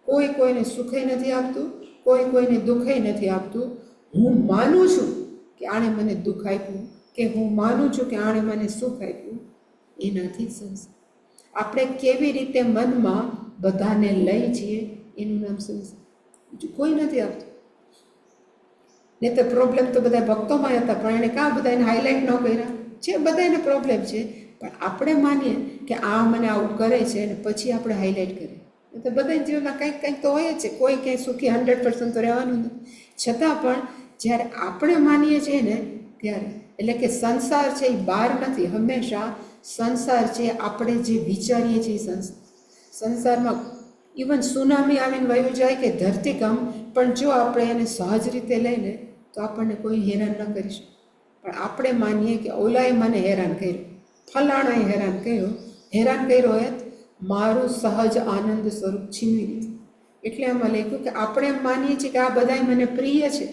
કોઈ કોઈને સુખે નથી આપતું, કોઈ કોઈને દુઃખે નથી આપતું. હું માનું છું કે આણે મને દુઃખ આપ્યું, કે હું માનું છું કે આણે મને સુખ આપ્યું, એનાથી સંસાર. આપણે કેવી રીતે મનમાં બધાને લઈ છીએ એનું નામ સંસાર, બીજું કોઈ નથી આપતું. ને તો પ્રોબ્લેમ તો બધા ભક્તોમાં હતા, પણ એને કાં બધાને હાઇલાઇટ ન કર્યા છે. બધાને પ્રોબ્લેમ છે, પણ આપણે માનીએ કે આ મને આવું કરે છે અને પછી આપણે હાઇલાઇટ કરીએ. તો બધા જીવનમાં કંઈક કંઈક તો હોય જ છે. કોઈ ક્યાંય સુખી 100% તો રહેવાનું નથી. છતાં પણ જ્યારે આપણે માનીએ છીએ ને ત્યારે, એટલે કે સંસાર છે એ બહાર નથી, હંમેશા સંસાર છે આપણે જે વિચારીએ છીએ. સંસારમાં ઇવન સુનામી આવીને વયું જાય કે ધરતીકંપ, પણ જો આપણે એને સહજ રીતે લઈને તો આપણને કોઈ હેરાન ન કરી શકે. પણ આપણે માનીએ કે ઓલાએ મને હેરાન કર્યું, ફલાણાએ હેરાન કર્યો હોય મારું સહજ આનંદ સ્વરૂપ છીનવી લીધું. એટલે આમાં લખ્યું કે આપણે એમ માનીએ છીએ કે આ બધા મને પ્રિય છે.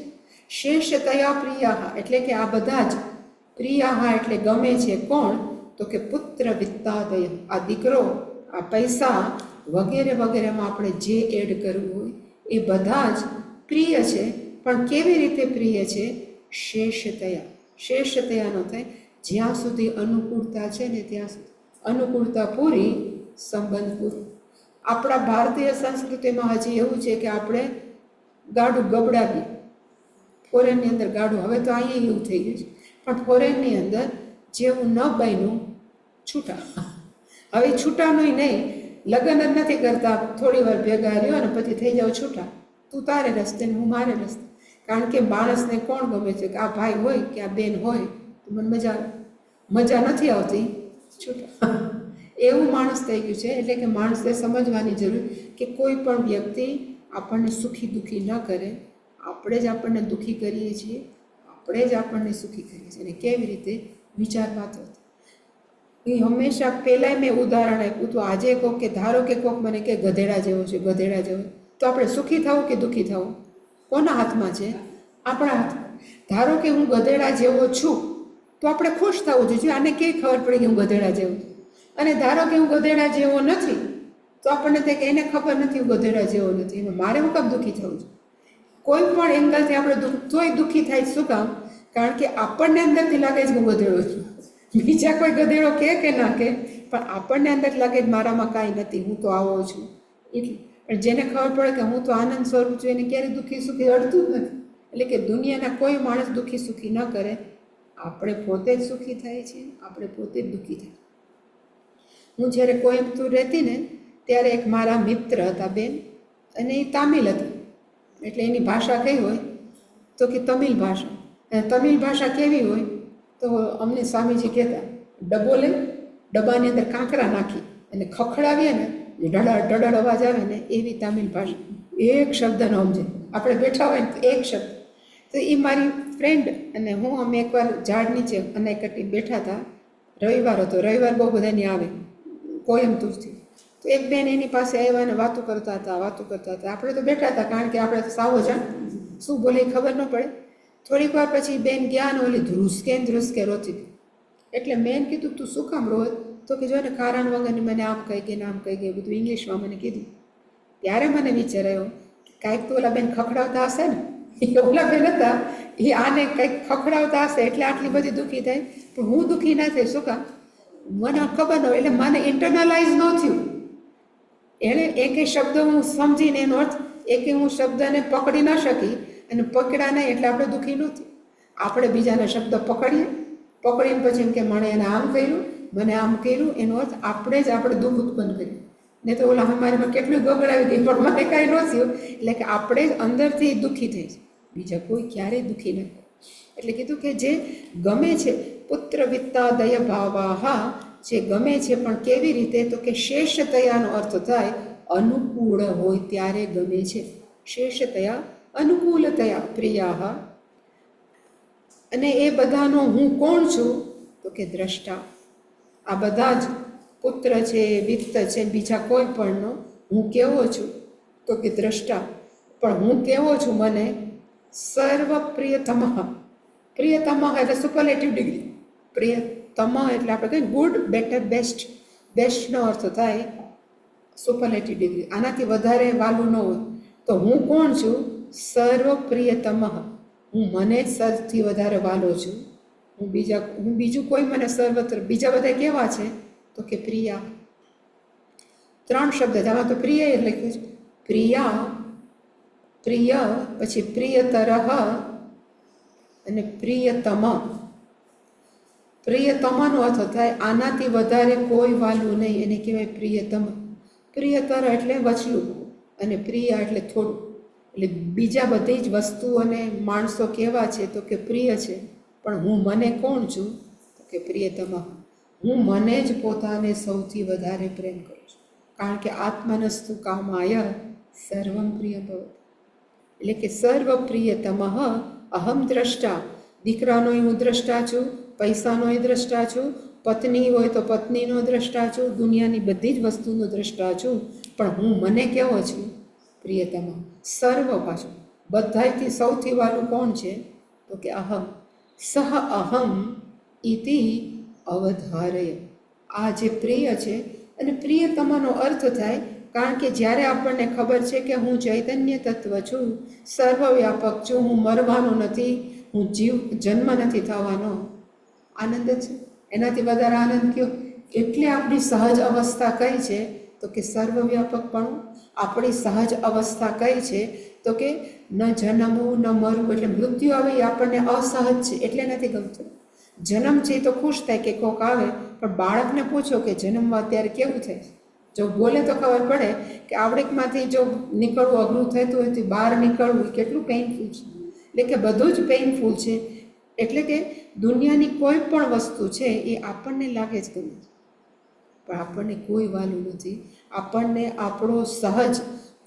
શેષતયા પ્રિયાહા, એટલે કે આ બધા જ પ્રિયાહા એટલે ગમે છે. કોણ? તો કે પુત્ર વિત્તાદય, આ દીકરો, આ પૈસા વગેરે વગેરેમાં આપણે જે એડ કરવું હોય એ બધા જ પ્રિય છે. પણ કેવી રીતે પ્રિય છે? શેષતયા. શેષતયાનો થાય જ્યાં સુધી અનુકૂળતા છે ને ત્યાં સુધી. અનુકૂળતા પૂરી, સંબંધ પૂરો. આપણા ભારતીય સંસ્કૃતિમાં હજી એવું છે કે આપણે ગાડું ગબડાવીએ. ફોરેનની અંદર ગાડું, હવે તો અહીંયા એવું થઈ ગયું છે, પણ ફોરેનની અંદર જેવું ન બન્યું છૂટા. હવે છૂટાનું નહીં, લગ્ન જ નથી કરતા, થોડી વાર ભેગા રહ્યો અને પછી થઈ જાવ છૂટા. તું તારે રસ્તે ને હું મારે રસ્તે. કારણ કે માણસને કોણ ગમે છે? કે આ ભાઈ હોય કે આ બેન હોય તો મને મજા નથી આવતી, છૂટા. એવું માણસ થઈ ગયું છે. એટલે કે માણસે સમજવાની જરૂર કે કોઈ પણ વ્યક્તિ આપણને સુખી દુઃખી ન કરે, આપણે જ આપણને દુઃખી કરીએ છીએ, આપણે જ આપણને સુખી કરીએ છીએ. અને કેવી રીતે વિચારવા તો એ હંમેશા પહેલાંય મેં ઉદાહરણ આપ્યું તો આજે કોક કે ધારો કે કોક મને કે ગધેડા જેવો છે, ગધેડા જેવો, તો આપણે સુખી થવું કે દુઃખી થવું કોના હાથમાં છે? આપણા હાથમાં. ધારો કે હું ગધેડા જેવો છું તો આપણે ખુશ થવું જોઈએ. આને કેવી ખબર પડી કે હું ગધેડા જેવો છું? અને ધારો કે હું ગધેડા જેવો નથી તો આપણને તે કે એને ખબર નથી હું ગધેડા જેવો નથી, એમાં મારે હું કામ દુઃખી થવું છે? કોઈ પણ એંગલથી આપણે તોય દુઃખી થાય. શું કામ? કારણ કે આપણને અંદરથી લાગે છે કે હું ગધેડો છું. બીજા કોઈ ગધેડો કે ના કે, પણ આપણને અંદર લાગે કે મારામાં કાંઈ નથી, હું તો આવો છું. એટલે પણ જેને ખબર પડે કે હું તો આનંદ સ્વરૂપ છું, એને ક્યારેય દુઃખી સુખી અડતું જ નથી. એટલે કે દુનિયાના કોઈ માણસ દુઃખી સુખી ન કરે, આપણે પોતે જ સુખી થાય છે, આપણે પોતે જ દુઃખી થાય. હું જ્યારે કોઈમ્બતુર રહેતી ને ત્યારે એક મારા મિત્ર હતા બેન, અને એ તામિલ હતા. એટલે એની ભાષા કઈ હોય તો કે તમિલ ભાષા. અને તમિલ ભાષા કેવી હોય તો અમને સ્વામીજી કહેતા, ડબ્બો લઈ ડબ્બાની અંદર કાંકરા નાખી અને ખખડાવીએ ને ડડડ અવાજ આવે ને એવી તામિલ ભાષા. એક શબ્દ ન સમજે, આપણે બેઠા હોય ને તો એક શબ્દ. તો એ મારી ફ્રેન્ડ અને હું અમે એકવાર ઝાડ નીચે અને કટી બેઠા હતા. રવિવાર હતો, રવિવાર બહુ બધાની આવે કોયમ્બતુરથી. તો એક બેન એની પાસે આવ્યા અને વાતો કરતા હતા. આપણે તો બેઠા હતા, કારણ કે આપણે તો સાવો જાણ શું બોલે ખબર ન પડે. થોડીક વાર પછી બેન ગયા ને ઓલી ધ્રુસકે રોતી હતી. એટલે મેં કીધું તું શું કામ રોજ? તો કે જો ને કારણ વગરની મને આમ કહી ગઈ ને આમ કહી ગઈ, બધું ઇંગ્લિશમાં મને કીધું. ત્યારે મને વિચાર આવ્યો કે કાંઈક તો ઓલા બેન ખખડાવતા હશે ને, એ ઓલા બેન હતા એ આને કંઈક ખખડાવતા હશે એટલે આટલી બધી દુઃખી થાય. પણ હું દુઃખી ના થઈ. શું કામ? મને ખબર ન હોય. એટલે મને ઇન્ટરનલાઇઝ ન થયું. એણે એકે શબ્દ હું સમજીને એનો અર્થ એકે હું શબ્દને પકડી ન શકી, અને પકડ્યા નહીં એટલે આપણે દુઃખી નથી. આપણે બીજાના શબ્દ પકડીને પછી એમ કે મને એને આમ કર્યું, મને આમ કર્યું, એનો અર્થ આપણે જ આપણે દુઃખ ઉત્પન્ન કર્યું. નહીં તો ઓલા અમારીમાં કેટલું ગગડાવી ગઈ, પણ મને કાંઈ ન થયું. એટલે કે આપણે જ અંદરથી દુઃખી થઈ છે, બીજા કોઈ ક્યારેય દુઃખી ન થાય. એટલે કીધું કે જે ગમે છે પુત્ર વિત્તાદય ભાવાહા, જે ગમે છે પણ કેવી રીતે? તો કે શેષતયાનો અર્થ થાય અનુકૂળ હોય ત્યારે ગમે છે. શેષતયા અનુકૂલતયા પ્રિયાહા. અને એ બધાનો હું કોણ છું? તો કે દ્રષ્ટા. આ બધા જ પુત્ર છે, વિત્ત છે, બીજા કોઈ પણનો હું કેવો છું? તો કે દ્રષ્ટા. પણ હું કેવો છું? મને સર્વ પ્રિયતમ. પ્રિયતમ એટલે સુપરલેટિવ ડિગ્રી. પ્રિયતમ એટલે આપણે કહીએ ગુડ, બેટર, બેસ્ટ. બેસ્ટનો અર્થ થાય સુપરલેટિવ ડિગ્રી, આનાથી વધારે વાલું ન હોય. તો હું કોણ છું? સર્વપ્રિયતમ. હું મને જ સૌથી વધારે વાલો છું. હું બીજું કોઈ મને સર્વત્ર, બીજા બધા કેવા છે? તો કે પ્રિયા. 3 શબ્દ છે આમાં, તો પ્રિય એ લખ્યું છે. પ્રિયા, પ્રિય, પછી પ્રિયતરઃ અને પ્રિયતમ. પ્રિયતમનો અર્થ થાય આનાથી વધારે કોઈ વાલું નહીં, એને કહેવાય પ્રિયતમ. પ્રિયતર એટલે વચલું, અને પ્રિય એટલે થોડું. એટલે બીજા બધી જ વસ્તુઓ અને માણસો કેવા છે? તો કે પ્રિય છે. પણ હું મને કોણ છું? તો કે પ્રિયતમ. હું મને જ પોતાને સૌથી વધારે પ્રેમ કરું છું. કારણ કે આત્મનસ્તુ કામાય સર્વમ પ્રિય ભવત. એટલે કે સર્વપ્રિયતમ અહમ દ્રષ્ટા. દીકરાનોય હું દ્રષ્ટા છું, પૈસાનોય દ્રષ્ટા છું, પત્ની હોય તો પત્નીનો દ્રષ્ટા છું, દુનિયાની બધી જ વસ્તુનો દ્રષ્ટા છું. પણ હું મને કેવો છું? પ્રિયતમ. સર્વ પાછું બધાથી સૌથી વાલું કોણ છે? તો કે અહમ. સહ અહમ ઇતિ અવધારય. આ જે પ્રિય છે, અને પ્રિયતમનો અર્થ થાય કારણ કે જ્યારે આપણને ખબર છે કે હું ચૈતન્ય તત્વ છું, સર્વવ્યાપક છું, હું મરવાનો નથી, હું જન્મ નથી થવાનો, આનંદ છે. એનાથી વધારે આનંદ કયો? એટલે આપણી સહજ અવસ્થા કઈ છે? તો કે સર્વવ્યાપકપણું. આપણી સહજ અવસ્થા કઈ છે? તો કે ન જન્મવું ન મરવું, એટલે મૃત્યુ આવે એ આપણને અસહજ છે, એટલે નથી ગમતું. જન્મ છે તો ખુશ થાય કે કોક આવે, પણ બાળકને પૂછો કે જન્મમાં અત્યારે કેવું થાય? જો બોલે તો ખબર પડે કે આવડેકમાંથી જો નીકળવું અઘરું થતું હોય તો બહાર નીકળવું કેટલું પેઇનફુલ છે. એટલે કે બધું જ પેઇનફુલ છે. એટલે કે દુનિયાની કોઈ પણ વસ્તુ છે એ આપણને લાગે જ ગમે છે, પણ આપણને કોઈ વાલું નથી. આપણને આપણો સહજ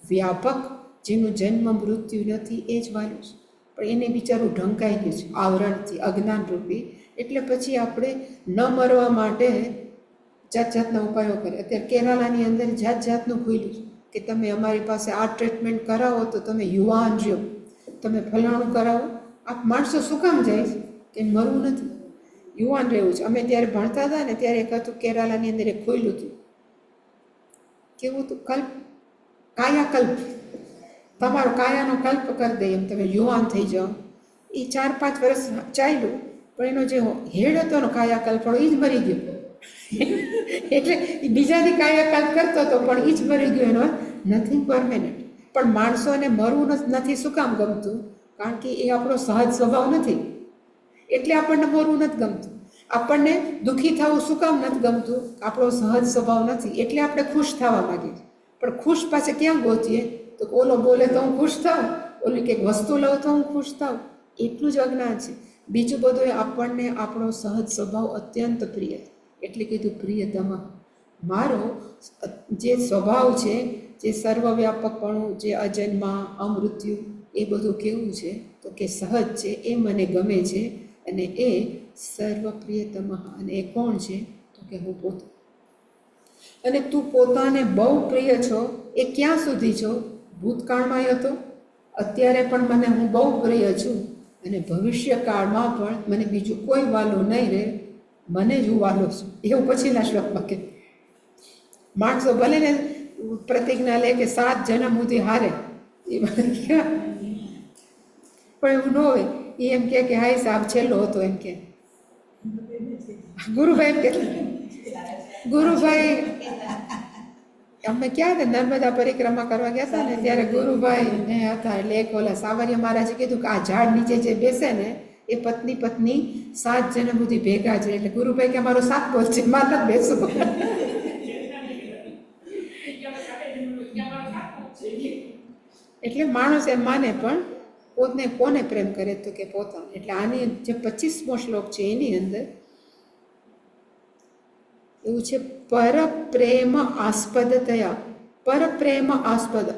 વ્યાપક જેનું જન્મ મૃત્યુ નથી એ જ વાલું છે. પણ એને બિચારું ઢંકાઈ ગયું છે આવરણથી, અજ્ઞાન રૂપી. એટલે પછી આપણે ન મરવા માટે જાત જાતના ઉપાયો કરે. અત્યારે કેરાલાની અંદર જાત જાતનું ખુલ્યું છે કે તમે અમારી પાસે આ ટ્રીટમેન્ટ કરાવો તો તમે યુવાન રહ્યો, તમે ફલાણું કરાવો. આ માણસો શું કામ જાય છે? કે મરવું નથી, યુવાન રહેવું છે. અમે ત્યારે ભણતા હતા ને ત્યારે એક હતું કેરાલાની અંદર એક ખોયલું હતું. કેવું હતું? કલ્પ, કાયાકલ્પ. તમારો કાયાનો કલ્પ કરી દે એમ, તમે યુવાન થઈ જાઓ. એ 4-5 વર્ષ ચાલ્યું, પણ એનો જે હેડ હતો ને કાયાકલ્પનો, એ જ મરી ગયો. એટલે બીજાથી કાયાકલ્પ કરતો હતો પણ એ જ મરી ગયો. એનો નથિંગ પરમેનન્ટ. પણ માણસોને મરવું નથી. શું કામ ગમતું? કારણ કે એ આપણો સહજ સ્વભાવ નથી, એટલે આપણને મરવું નથી ગમતું. આપણને દુઃખી થવું શું કામ નથી ગમતું? આપણો સહજ સ્વભાવ નથી, એટલે આપણે ખુશ થવા માંગીએ. પણ ખુશ પાસે ક્યાં ગોતીએ? તો ઓલો બોલે તો હું ખુશ થાઉં, ઓલી કંઈક વસ્તુ લઉં તો હું ખુશ થાઉં. એટલું જ અજ્ઞાન છે. બીજું બધું આપણને આપણો સહજ સ્વભાવ અત્યંત પ્રિય, એટલે કીધું પ્રિયતમ. મારો જે સ્વભાવ છે, જે સર્વવ્યાપકપણું, જે અજન્મા, અમૃત્યુ, એ બધું કેવું છે? તો કે સહજ છે, એ મને ગમે છે. અને એ સર્વપ્રિયતમ. અને એ કોણ છે? તો કે હું પોતે. અને તું પોતાને બહુ પ્રિય છો એ ક્યાં સુધી છો? ભૂતકાળમાં હતો, અત્યારે પણ મને હું બહુ પ્રિય છું, અને ભવિષ્યકાળમાં પણ મને બીજું કોઈ વાલું નહીં રહે, મને જ હું વાલો છું. એવું પછીના શ્લોકમાં કે માણસો ભલે ને પ્રતિજ્ઞા લે કે 7 જન્મ સુધી હારે, એ પણ એવું ન હોય. એ એમ કે હાય સાહેબ છેલ્લો હતો, એમ કે ગુરુભાઈ એમ કે ગુરુભાઈ અમે ક્યાં હતા નર્મદા પરિક્રમા કરવા ગયા હતા ને ત્યારે ગુરુભાઈ ને હતા. એટલે એક ઓલા સાવરિયા મહારાજે કીધું કે આ ઝાડ નીચે જે બેસે ને એ પત્ની 7 જન્મ સુધી ભેગા છે. એટલે ગુરુભાઈ કે અમારો 7 બોલ છે, મારે નથી બેસવું. એટલે માણસ એમ માને, પણ પોતને કોને પ્રેમ કરે? તો કે પોતાને. એટલે આની જે 25મો શ્લોક છે એની અંદર એવું છે, પરપ્રેમ આસ્પદતયા. પરપ્રેમ આસ્પદ,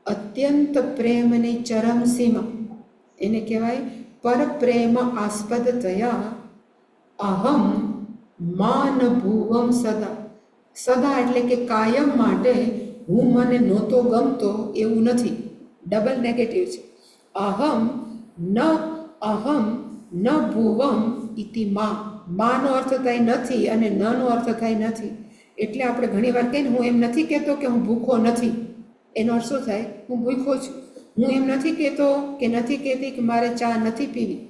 અત્યંત પ્રેમની ચરમ સીમા, એને કહેવાય પરપ્રેમ આસ્પદતયા અહમ માન ભુવમ સદા. સદા એટલે કે કાયમ માટે હું મને નહોતો ગમતો એવું નથી, ડબલ નેગેટિવ છે. અહમ ન ભુવમ ઇતિ મા. માનો અર્થ થાય નથી અને નનો અર્થ થાય નથી. એટલે આપણે ઘણીવાર કહીએ ને, હું એમ નથી કહેતો કે હું ભૂખો નથી. એનો અર્થ શું થાય? હું ભૂખો છું. હું એમ નથી કહેતો કે નથી કહેતી કે મારે ચા નથી પીવી.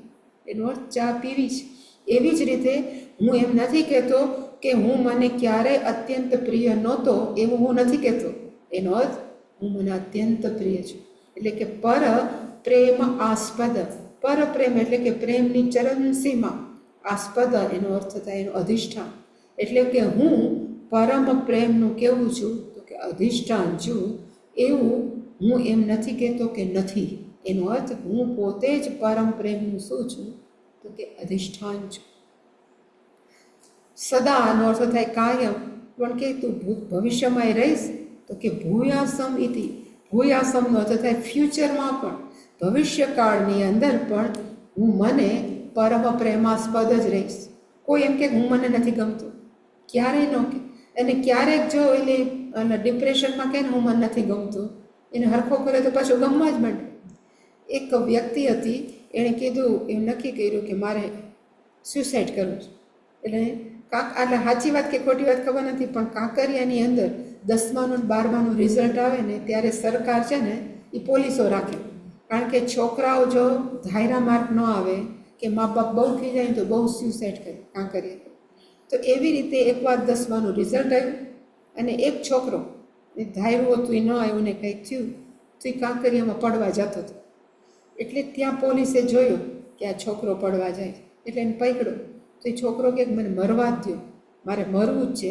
એનો અર્થ ચા પીવી છે. એવી જ રીતે હું એમ નથી કહેતો કે હું મને ક્યારેય અત્યંત પ્રિય નહોતો, એવું હું નથી કહેતો. એનો અર્થ હું મને અત્યંત પ્રિય છું. એટલે કે પર પ્રેમ આસ્પદ. પર પ્રેમ એટલે કે પ્રેમની ચરમસીમા. આસ્પદ એનો અર્થ થાય એનું અધિષ્ઠાન. એટલે કે હું પરમ પ્રેમનું કેવું છું? તો કે અધિષ્ઠાન છું. એવું હું એમ નથી કહેતો કે નથી. એનો અર્થ હું પોતે જ પરમ પ્રેમનું શું છું? તો કે અધિષ્ઠાન છું. સદાનો અર્થ થાય કાયમ. પણ કે તું ભવિષ્યમાં રહીશ? તો કે ભૂયાસમ ઇતિ. ભૂયાસમનો અર્થ થાય ફ્યુચરમાં પણ, ભવિષ્યકાળની અંદર પણ હું મને પરમ પ્રેમાસ્પદ જ રહીશ. કોઈ એમ કે હું મને નથી ગમતું, ક્યારેય ન કે. અને ક્યારેક જો એટલે ડિપ્રેશનમાં કહે ને હું મને નથી ગમતું, એને હરખો કરે તો પાછું ગમવા જ માંડે. એક વ્યક્તિ હતી, એણે કીધું, એમ નક્કી કર્યું કે મારે સ્યુસાઇડ કરવું છે. એટલે એટલે સાચી વાત કે ખોટી વાત ખબર નથી, પણ કાંકરિયાની અંદર 10માનું અને 12માનું રિઝલ્ટ આવે ને ત્યારે સરકાર છે ને એ પોલીસો રાખે. કારણ કે છોકરાઓ જો ધાયરા માર્ક ન આવે કે મા બાપ બહુ થઈ જાય તો બહુ સ્યુસાઇડ કરે કાંકરિયા. તો એવી રીતે એકવાર 10માનું રિઝલ્ટ આવ્યું અને એક છોકરો ધાર્યું હતું એ ન આવ્યું ને કંઈક થયું તો એ કાંકરિયામાં પડવા જતો હતો. એટલે ત્યાં પોલીસે જોયો કે આ છોકરો પડવા જાય, એટલે એને પકડ્યો. તો એ છોકરો કે મને મરવા જ દો, મારે મરવું જ છે,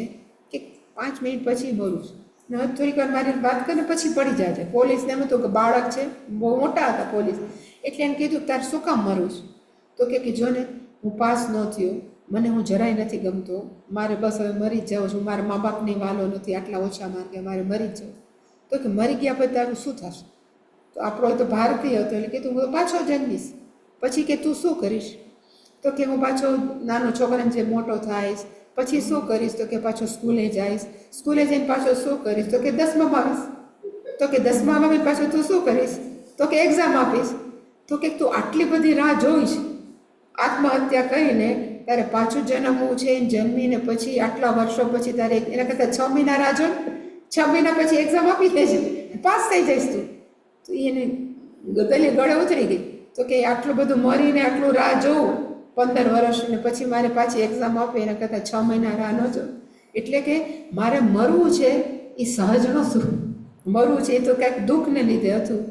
કે 5 મિનિટ પછી મરું છું. ને થોડીક વાર મારી વાત કરીને પછી પડી જાય છે. પોલીસને એમ હતું કે બાળક છે, બહુ મોટા હતા પોલીસ, એટલે એને કીધું તારે શું કામ મરવું છું? તો કે જો ને હું પાસ ન થયો, મને હું જરાય નથી ગમતો, મારે બસ હવે મરી જ જાઉં છું, મારા મા બાપની વાલો નથી, આટલા ઓછા માર્કે મારે મરી જ જાઉં. તો કે મરી ગયા પછી તારું શું થશે? તો આપણો તો ભારતીય હતો એટલે કીધું હું પાછો જન્મીશ. પછી કે તું શું કરીશ? તો કે હું પાછો નાનો છોકરાને જે મોટો થાઈશ. પછી શું કરીશ? તો કે પાછો સ્કૂલે જઈશ. સ્કૂલે જઈને પાછો શું કરીશ? તો કે 10માં આવીશ. તો કે 10માં આવીને પાછો તું શું કરીશ? તો કે એક્ઝામ આપીશ. તો કે તું આટલી બધી રાહ જોઈશ, આત્મહત્યા કરીને તારે પાછું જન્મવું છે, જન્મીને પછી આટલા વર્ષો પછી તારે એના કરતાં 6 મહિના રાહ જો, 6 મહિના પછી એક્ઝામ આપી દેજે, પાસ થઈ જઈશ તું. તો એને ગળે ઉતરી ગઈ. તો કે આટલું બધું મરીને આટલું રાહ જોઉં 15 વર્ષ, ને પછી મારે પાછી એક્ઝામ આપે એના કરતાં 6 મહિના રાહ ન જો. એટલે કે મારે મરવું છે એ સહજ નહોતું, મરવું છે એ તો કંઈક દુઃખને લીધે હતું,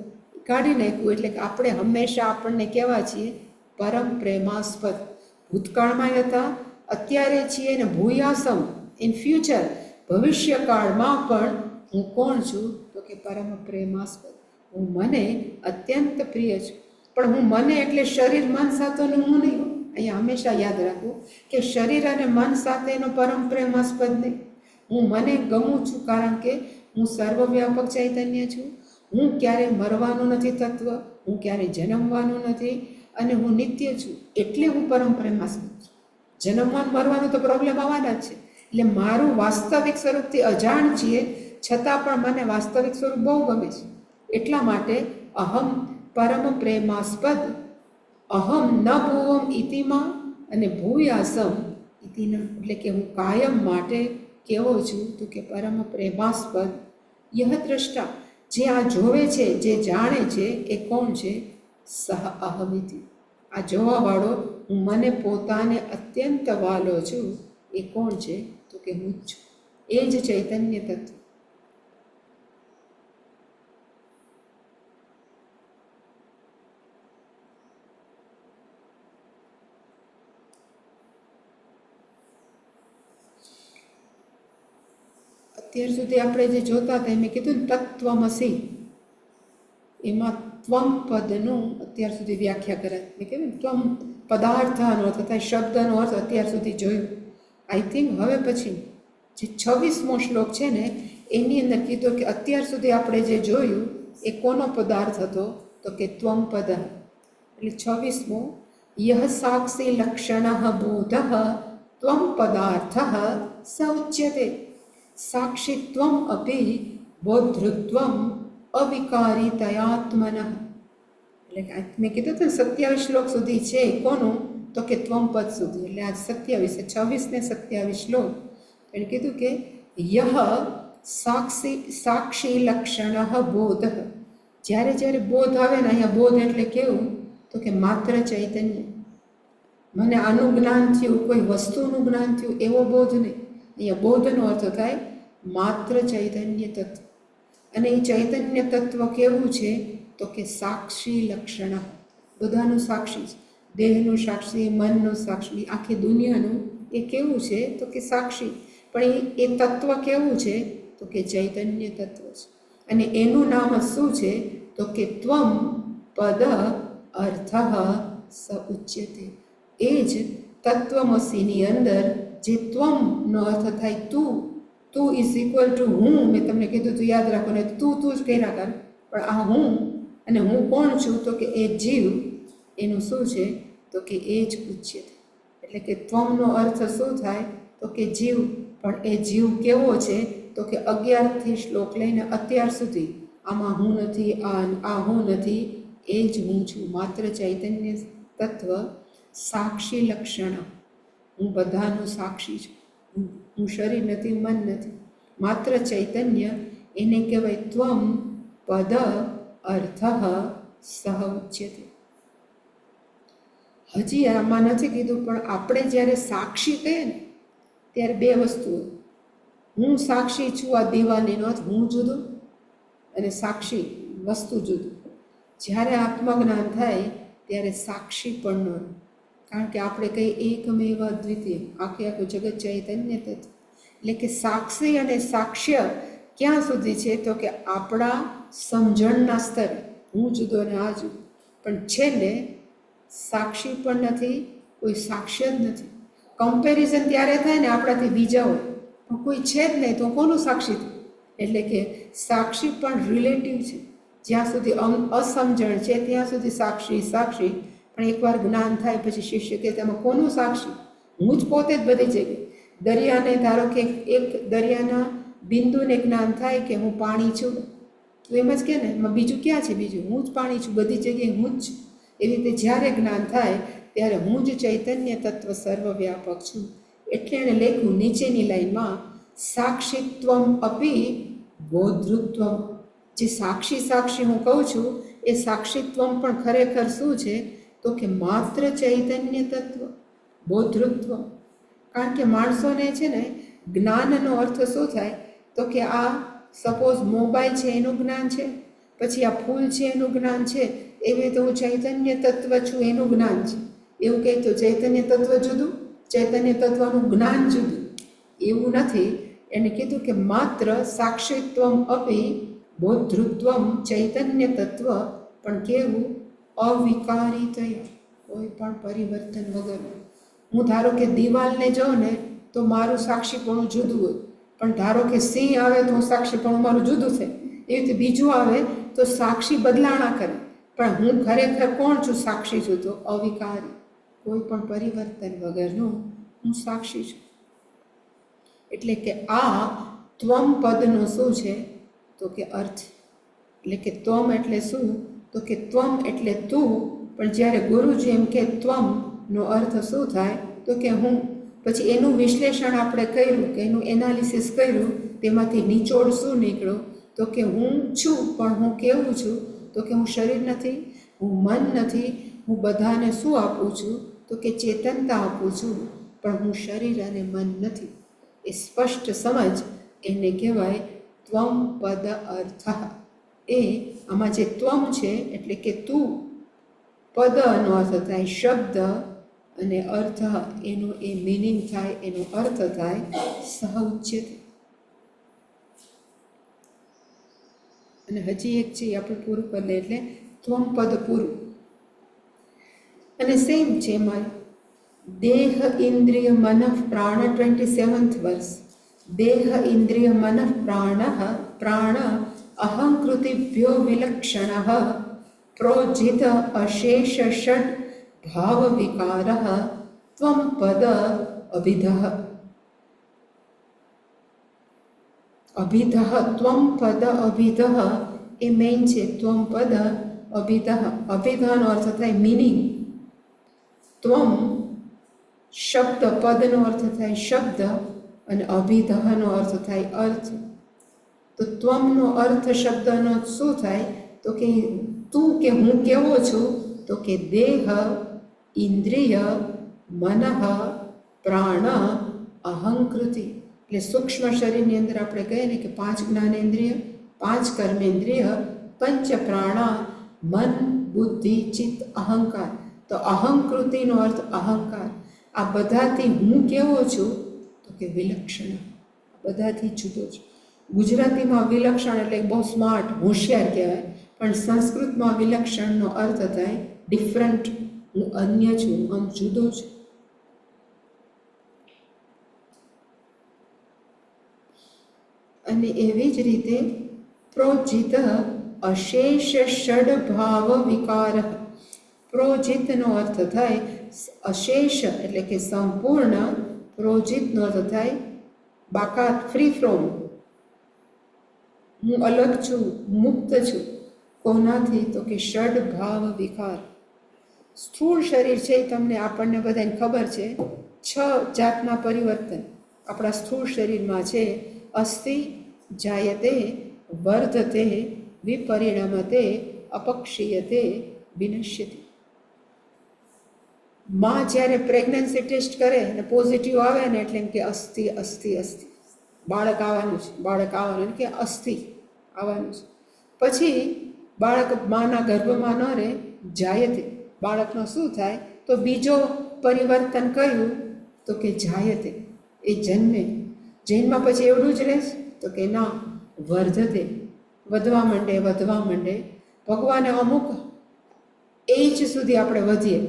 કાઢી નાખ્યું. એટલે કે આપણે હંમેશા આપણને કહેવા છીએ પરમ પ્રેમાસ્પદ. ભૂતકાળમાં હતા, અત્યારે છીએ, ને ભૂયાસમ ઇન ફ્યુચર, ભવિષ્યકાળમાં પણ હું કોણ છું? તો કે પરમ પ્રેમાસ્પદ. હું મને અત્યંત પ્રિય છું. પણ હું મને એટલે શરીર મન સાથેનું હું નહીં. અહીંયા હંમેશા યાદ રાખવું કે શરીર અને મન સાથેનો પરમ પ્રેમાસ્પદ નહીં. હું મને ગમું છું કારણ કે હું સર્વવ્યાપક ચૈતન્ય છું. હું ક્યારેય મરવાનું નથી તત્વ, હું ક્યારેય જન્મવાનું નથી, અને હું નિત્ય છું. એટલે હું પરમ પ્રેમાસ્પદ છું. જન્મવાનું મરવાનું તો પ્રોબ્લેમ આવવાના જ છે. એટલે મારું વાસ્તવિક સ્વરૂપથી અજાણ છીએ, છતાં પણ મને વાસ્તવિક સ્વરૂપ બહુ ગમે છે. એટલા માટે અહમ પરમ પ્રેમાસ્પદ, અહમ ન ભૂવમ ઇતિમાં, અને ભૂયાસમ ઇતિના, એટલે કે હું કાયમ માટે કેવો છું? તો કે પરમ પ્રેમાસ્પદ. યહ દ્રષ્ટા, જે આ જોવે છે, જે જાણે છે, એ કોણ છે? સહ અહમિતિ, આ જોવાવાળો, હું મને પોતાને અત્યંત વાલો છું, એ કોણ છે? તો કે હું જ છું. એ જ ચૈતન્ય તત્વ. અત્યાર સુધી આપણે જે જોતા હતા મેં કીધું ને તત્વમસી, એમાં ત્વમ પદનું અત્યાર સુધી વ્યાખ્યા કરાય. મેં કીધું ને ત્વમ પદાર્થનો અર્થ થાય, શબ્દનો અર્થ અત્યાર સુધી જોયું. આઈ થિંક હવે પછી જે 26મો શ્લોક છે ને એની અંદર કીધું કે અત્યાર સુધી આપણે જે જોયું એ કોનો પદાર્થ હતો? તો કે ત્વમ પદ. એટલે 26મો, યહ સાક્ષી લક્ષણ બોધ ત્વમ પદાર્થ સ ઉચ્યતે. સાક્ષિત્વમ અપી બોધૃત્વમ અવિકારિતયાત્મન. એટલે કે મેં કીધું હતું 27 શ્લોક સુધી છે કોનું? તો કે ત્વમ પદ સુધી. એટલે આ 27 26 ને 27 શ્લોક. એને કીધું કે યહ સાક્ષી લક્ષણ બોધ. જ્યારે જ્યારે બોધ આવે ને, અહીંયા બોધ એટલે કેવું, તો કે માત્ર ચૈતન્ય. મને આનું જ્ઞાન થયું, કોઈ વસ્તુનું જ્ઞાન થયું, એવો બોધ નહીં. અહીંયા બોધનો અર્થ થાય માત્ર ચૈતન્ય તત્વ. અને એ ચૈતન્ય તત્વ કેવું છે, તો કે સાક્ષી લક્ષણ. બધાનું સાક્ષી છે, દેહનું સાક્ષી, મનનું સાક્ષી, આખી દુનિયાનું એ કેવું છે, તો કે સાક્ષી. પણ એ તત્વ કેવું છે, તો કે ચૈતન્ય તત્વ છે. અને એનું નામ શું છે, તો કે ત્વમ પદ અર્થ સ ઉચ્યતે. એ જ તત્વમસીની અંદર જે ત્વમનો અર્થ થાય તું, તું ઇઝ ઇક્વલ ટુ હું. મેં તમને કીધું તું યાદ રાખો ને, તું તું જ કર્યા કર, પણ આ હું, અને હું કોણ છું, તો કે એ જીવ. એનું શું છે, તો કે એ જ ઉચ્યતે. એટલે કે ત્વમનો અર્થ શું થાય, તો કે જીવ. પણ એ જીવ કેવો છે, તો કે 11થી શ્લોક લઈને અત્યાર સુધી આમાં હું નથી, આ હું નથી, એ જ હું છું, માત્ર ચૈતન્ય તત્વ, સાક્ષી લક્ષણ. હું બધાનું સાક્ષી છું, હું શરીર નથી, મન નથી, માત્ર ચૈતન્ય. એને કહેવાય ત્વમ પદ અર્થ સહ ઉચ્યતે. હજી આમાં નથી કીધું, પણ આપણે જ્યારે સાક્ષી કહીએ ને, ત્યારે બે વસ્તુઓ. હું સાક્ષી છું આ દિવાલીનો, હું જુદું, અને સાક્ષી વસ્તુ જુદું. જ્યારે આત્મજ્ઞાન થાય ત્યારે સાક્ષી પણ ન, કારણ કે આપણે કઈ એકમેવ અદ્વિતીય, આખું જગત ચૈતન્ય તત્વ. એટલે કે સાક્ષી અને સાક્ષ્ય ક્યાં સુધી છે, તો કે આપણા સમજણના સ્તરે હું જુદો અને આ જુદું. પણ છેલ્લે સાક્ષી પણ નથી, કોઈ સાક્ષ્ય જ નથી. કમ્પેરિઝન ત્યારે થાય ને આપણાથી બીજા હોય, પણ કોઈ છે જ નહીં, તો કોનું સાક્ષી થાય? એટલે કે સાક્ષી પણ રિલેટિવ છે. જ્યાં સુધી અસમજણ છે ત્યાં સુધી સાક્ષી સાક્ષી, પણ એકવાર જ્ઞાન થાય પછી શિષ્ય કે તેમાં કોનું સાક્ષી? હું જ પોતે જ બધી જગ્યાએ. દરિયાને ધારો કે એક દરિયાના બિંદુને જ્ઞાન થાય કે હું પાણી છું, તો એમ જ કે ને, એમાં બીજું ક્યાં છે? બીજું હું જ પાણી છું, બધી જગ્યાએ હું જ છું. એવી રીતે જ્યારે જ્ઞાન થાય ત્યારે હું જ ચૈતન્ય તત્વ સર્વવ્યાપક છું. એટલે એણે લખ્યું નીચેની લાઈનમાં, સાક્ષિત્વમ અપી બોધૃત્વમ. જે સાક્ષી સાક્ષી હું કહું છું, એ સાક્ષિત્વમ પણ ખરેખર શું છે, તો કે માત્ર ચૈતન્ય તત્વ, બોધૃત્વ. કારણ કે માણસોને છે ને જ્ઞાનનો અર્થ શું થાય, તો કે આ સપોઝ મોબાઈલ છે એનું જ્ઞાન છે, પછી આ ફૂલ છે એનું જ્ઞાન છે, એવી તો હું ચૈતન્ય તત્વ છું એનું જ્ઞાન છે. એવું કહે તો ચૈતન્ય તત્વ જુદું, ચૈતન્ય તત્વનું જ્ઞાન જુદું. એવું નથી. એને કીધું કે માત્ર સાક્ષિત્વમ અપી બોધૃત્વમ, ચૈતન્ય તત્વ પણ કેવું, અવિકારિતયા, કોઈ પણ પરિવર્તન વગર. હું ધારો કે દિવાલને જોઉં ને તો મારું સાક્ષીપણું જુદું હોય, પણ ધારો કે સિંહ આવે તો હું સાક્ષીપણું મારું જુદું થાય. એવી રીતે બીજું આવે તો સાક્ષી બદલાણા કરે, પણ હું ખરેખર કોણ છું? સાક્ષી છું, તો અવિકારી, કોઈ પણ પરિવર્તન વગરનું હું સાક્ષી છું. એટલે કે આ ત્વમ પદનો શું છે, તો કે અર્થ. એટલે કે ત્વમ એટલે શું, તો કે ત્વમ એટલે તું. પણ જ્યારે ગુરુજી એમ કે ત્વમનો અર્થ શું થાય, તો કે હું. પછી એનું વિશ્લેષણ આપણે કર્યું, કે એનું એનાલિસિસ કર્યું, તેમાંથી નિચોડ શું નીકળ્યો, તો કે હું છું, પણ હું કેવું છું, તો કે હું શરીર નથી, હું મન નથી, હું બધાને શું આપું છું, તો કે ચેતનતા આપું છું, પણ હું શરીર અને મન નથી. એ સ્પષ્ટ સમજ એને કહેવાય ત્વમ પદ અર્થ. એ આમાં જે ત્વમ છે એટલે કે તું, પદનો અર્થ થાય શબ્દ, અને અર્થ એનો એ મિનિંગ થાય, એનો અર્થ થાય સહઉચ્યતે. અને હજી એક છે આપણે પૂરું કરી લે એટલે ત્વમ પદ પૂરું. અને સેમ છે એમાં દેહ ઇન્દ્રિય મન પ્રાણ, 27th વર્ષ. દેહ ઇન્દ્રિય મન પ્રાણ અહંકૃતિભ્યો વિલક્ષણ પ્રોજિત અશેષ ષડ ભાવ વિકાર ત્વમ પદ અભિધ. ત્વમ પદ અભિધ એ મેઇન છે. ત્વમ પદ અભિધ. અભિધનો અર્થ થાય મિનિંગ. ત્વમ શબ્દ, પદનો અર્થ થાય શબ્દ, અને અભિધહનો અર્થ થાય અર્થ. તો ત્વમનો અર્થ શબ્દનો શું થાય? તો કે તું કે હું કેવો છું? તો કે દેહ, ઇન્દ્રિય, મનઃ, પ્રાણ, અહંકૃતિ. એટલે સૂક્ષ્મ શરીરની અંદર આપણે કહીએ ને કે 5 જ્ઞાનેન્દ્રિય, 5 કર્મેન્દ્રિય, પંચ પ્રાણા, મન, બુદ્ધિ, ચિત્ત, અહંકાર. તો અહંકૃતિનો અર્થ અહંકાર. આ બધાથી હું કેવો છું? તો કે વિલક્ષણ, બધાથી જુદો છું. ગુજરાતીમાં વિલક્ષણ એટલે બહુ સ્માર્ટ, હોશિયાર કહેવાય, પણ સંસ્કૃતમાં વિલક્ષણનો અર્થ થાય ડિફરન્ટ. હું અન્ય છું, આમ જુદો છું. અને એવી જ રીતે પ્રોજિત અશેષ ષડભાવ વિકાર. પ્રોજિતનો અર્થ થાય અશેષ એટલે કે સંપૂર્ણ. પ્રોજિતનો અર્થ થાય બાકાત, ફ્રી ફ્રોમ. હું અલગ છું, મુક્ત છું. કોનાથી? તો કે ષડભાવ વિકાર. સ્થૂળ શરીર છે એ તમને આપણને બધાને ખબર છે. 6 જાતના પરિવર્તન આપણા સ્થૂળ શરીરમાં છે. અસ્થિ, જાયતે, વર્ધતે, વિપરિણમતે, અપક્ષીયતે, વિનશ્યતે. માં જ્યારે પ્રેગ્નન્સી ટેસ્ટ કરે અને પોઝિટિવ આવે ને એટલે એમ કે અસ્થિ અસ્થિ અસ્થિ, બાળક આવવાનું છે, બાળક આવવાનું, કે અસ્થિ આવવાનું છે. પછી બાળક માના ગર્ભમાં ન રહે, જાયતે. બાળકનો શું થાય? તો બીજો પરિવર્તન કયું? તો કે જાયતે, એ જન્મે. જન્મ પછી એવડું જ રહેશે? તો કે ના, વર્ધતે, વધવા માંડે, વધવા માંડે. ભગવાને અમુક એજ સુધી આપણે વધીએ,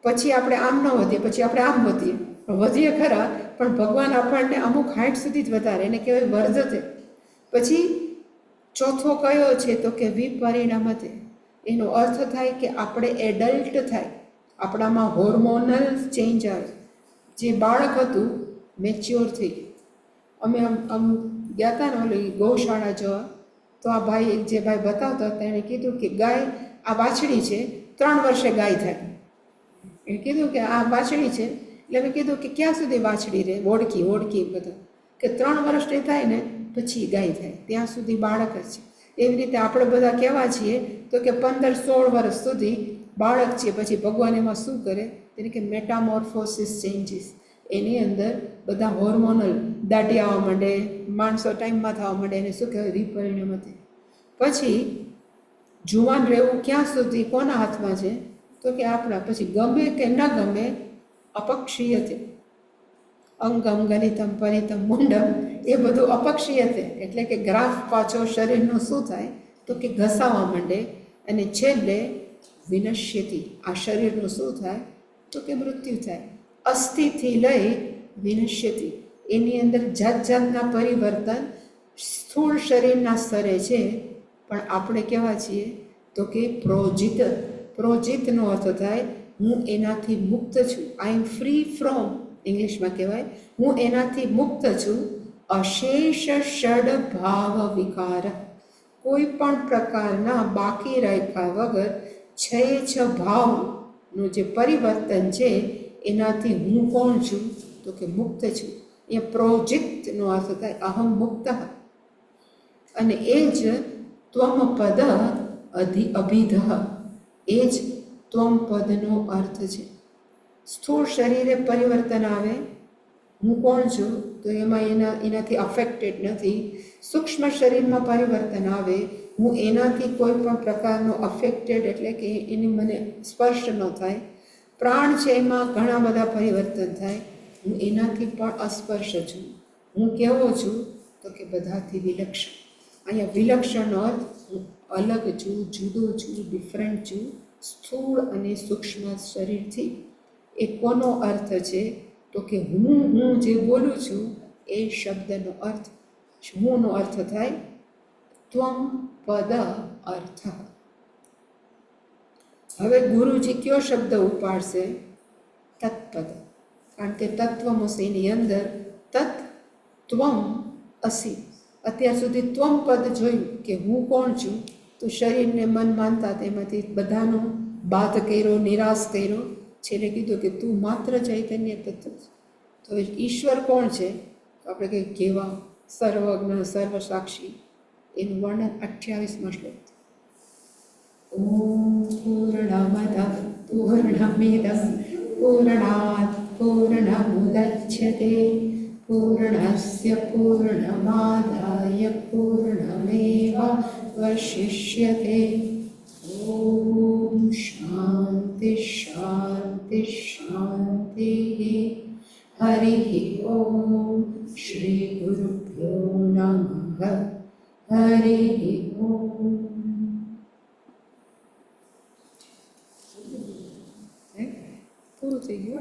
પછી આપણે આમ ન વધીએ, પછી આપણે આમ વધીએ. વધીએ ખરા, પણ ભગવાન આપણને અમુક હાઈટ સુધી જ વધારે, એને કહેવાય વર્ધતે. પછી ચોથો કયો છે? તો કે વિપરિણમતે. એનો અર્થ થાય કે આપણે એડલ્ટ થાય, આપણામાં હોર્મોનલ ચેન્જ આવે. જે બાળક હતું મેચ્યોર થઈ ગયું. અમે આમ ગયા હતા ને ઓલી ગૌશાળા જોવા, તો આ ભાઈ, જે ભાઈ બતાવતા હતા, એણે કીધું કે ગાય, આ વાછડી છે, 3 વર્ષે ગાય થાય. એણે કીધું કે આ વાછડી છે. એટલે મેં કીધું કે ક્યાં સુધી વાછડી રહે? ઓળખી બધા કે 3 વર્ષની થાય ને પછી ગાય થાય, ત્યાં સુધી બાળક જ છે. એવી રીતે આપણે બધા કેવા છીએ? તો કે 15-16 વર્ષ સુધી બાળક છે. પછી ભગવાન એમાં શું કરે? તેને કે મેટામોર્ફોસિસ ચેન્જીસ. એની અંદર બધા હોર્મોનલ દાઢી આવવા માંડે, માણસો ટાઈમમાં થવા માંડે. એને શું કહેવાય? વિપરિણમતે. પછી જુવાન રહેવું ક્યાં સુધી કોના હાથમાં છે? તો કે આપણા. પછી ગમે કે ન ગમે, અપક્ષીયતે. અંગમ ગલિતમ પરિતમ મુંડમ, એ બધું અપક્ષીયતે. એટલે કે ગ્રાફ પાછો શરીરનું શું થાય? તો કે ઘસાવા માંડે. અને છેલ્લે વિનશ્યતિ, આ શરીરનું શું થાય? તો કે મૃત્યુ થાય. અસ્થિથી લઈ વિનશ્યતિ, એની અંદર જાત જાતના પરિવર્તન સ્થૂળ શરીરના સ્તરે છે. પણ આપણે કેવા છીએ? તો કે પ્રોજિત. પ્રોજિતનો અર્થ થાય હું એનાથી મુક્ત છું. આઈ એમ ફ્રી ફ્રોમ, ઇંગ્લિશમાં કહેવાય, હું એનાથી મુક્ત છું. અશેષ ષડભાવ વિકાર, કોઈ પણ પ્રકારના બાકી રાખ્યા વગર 6 ભાવનું જે પરિવર્તન છે એનાથી હું કોણ છું? તો કે મુક્ત છું. એ પ્રોજિતનો અર્થ થાય અહમ મુક્ત. અને એ જ ત્વમ પદ અભિધ, એ જ ત્વમ પદનો અર્થ છે. સ્થૂળ શરીરે પરિવર્તન આવે, હું કોણ છું? તો એમાં એનાથી અફેક્ટેડ નથી. સૂક્ષ્મ શરીરમાં પરિવર્તન આવે, હું એનાથી કોઈ પણ પ્રકારનો અફેક્ટેડ એટલે કે એની મને સ્પર્શ ન થાય. પ્રાણ છે, એમાં ઘણા બધા પરિવર્તન થાય, હું એનાથી પણ અસ્પર્શ છું. હું કેવો છું? તો કે બધાથી વિલક્ષણ. અહીંયા વિલક્ષણનો અર્થ હું અલગ છું, જુદો છું, ડિફરન્ટ છું, સ્થૂળ અને સૂક્ષ્મ શરીરથી. એ કોનો અર્થ છે? તો કે હું જે બોલું છું એ શબ્દનો અર્થ. હુંનો અર્થ થાય ત્વમ પદ અર્થ. હવે ગુરુજી કયો શબ્દ ઉપાડશે? તત્પદ. કારણ કે તત્વમસીની અંદર તત્ ત્વમ અસી. અત્યાર સુધી ત્વમ પદ જોયું કે હું કોણ છું, તો શરીરને મન માનતા તેમાંથી બધાનો બાદ કર્યો, નિરાશ કર્યો. છેલ્લે કીધું કે તું માત્ર ચૈતન્ય તત્વ છે. તો ઈશ્વર કોણ છે? આપણે કંઈક કેવા સર્વજ્ઞ સર્વસાક્ષી એનું વર્ણન 28મા શ્લોક. ઓમ પૂર્ણમદ પૂર્ણમિદં પૂર્ણાત પૂર્ણમુદચ્યતે પૂર્ણસ્ય પૂર્ણમાદાય પૂર્ણમેવાવશિષ્યતે. ઓમ શાંતિ શાંતિ શાંતિ. હરિ ઓમ. શ્રી ગુરુભ્યો નમઃ. હરિ ઓમ. પૂરું થઈ ગયું.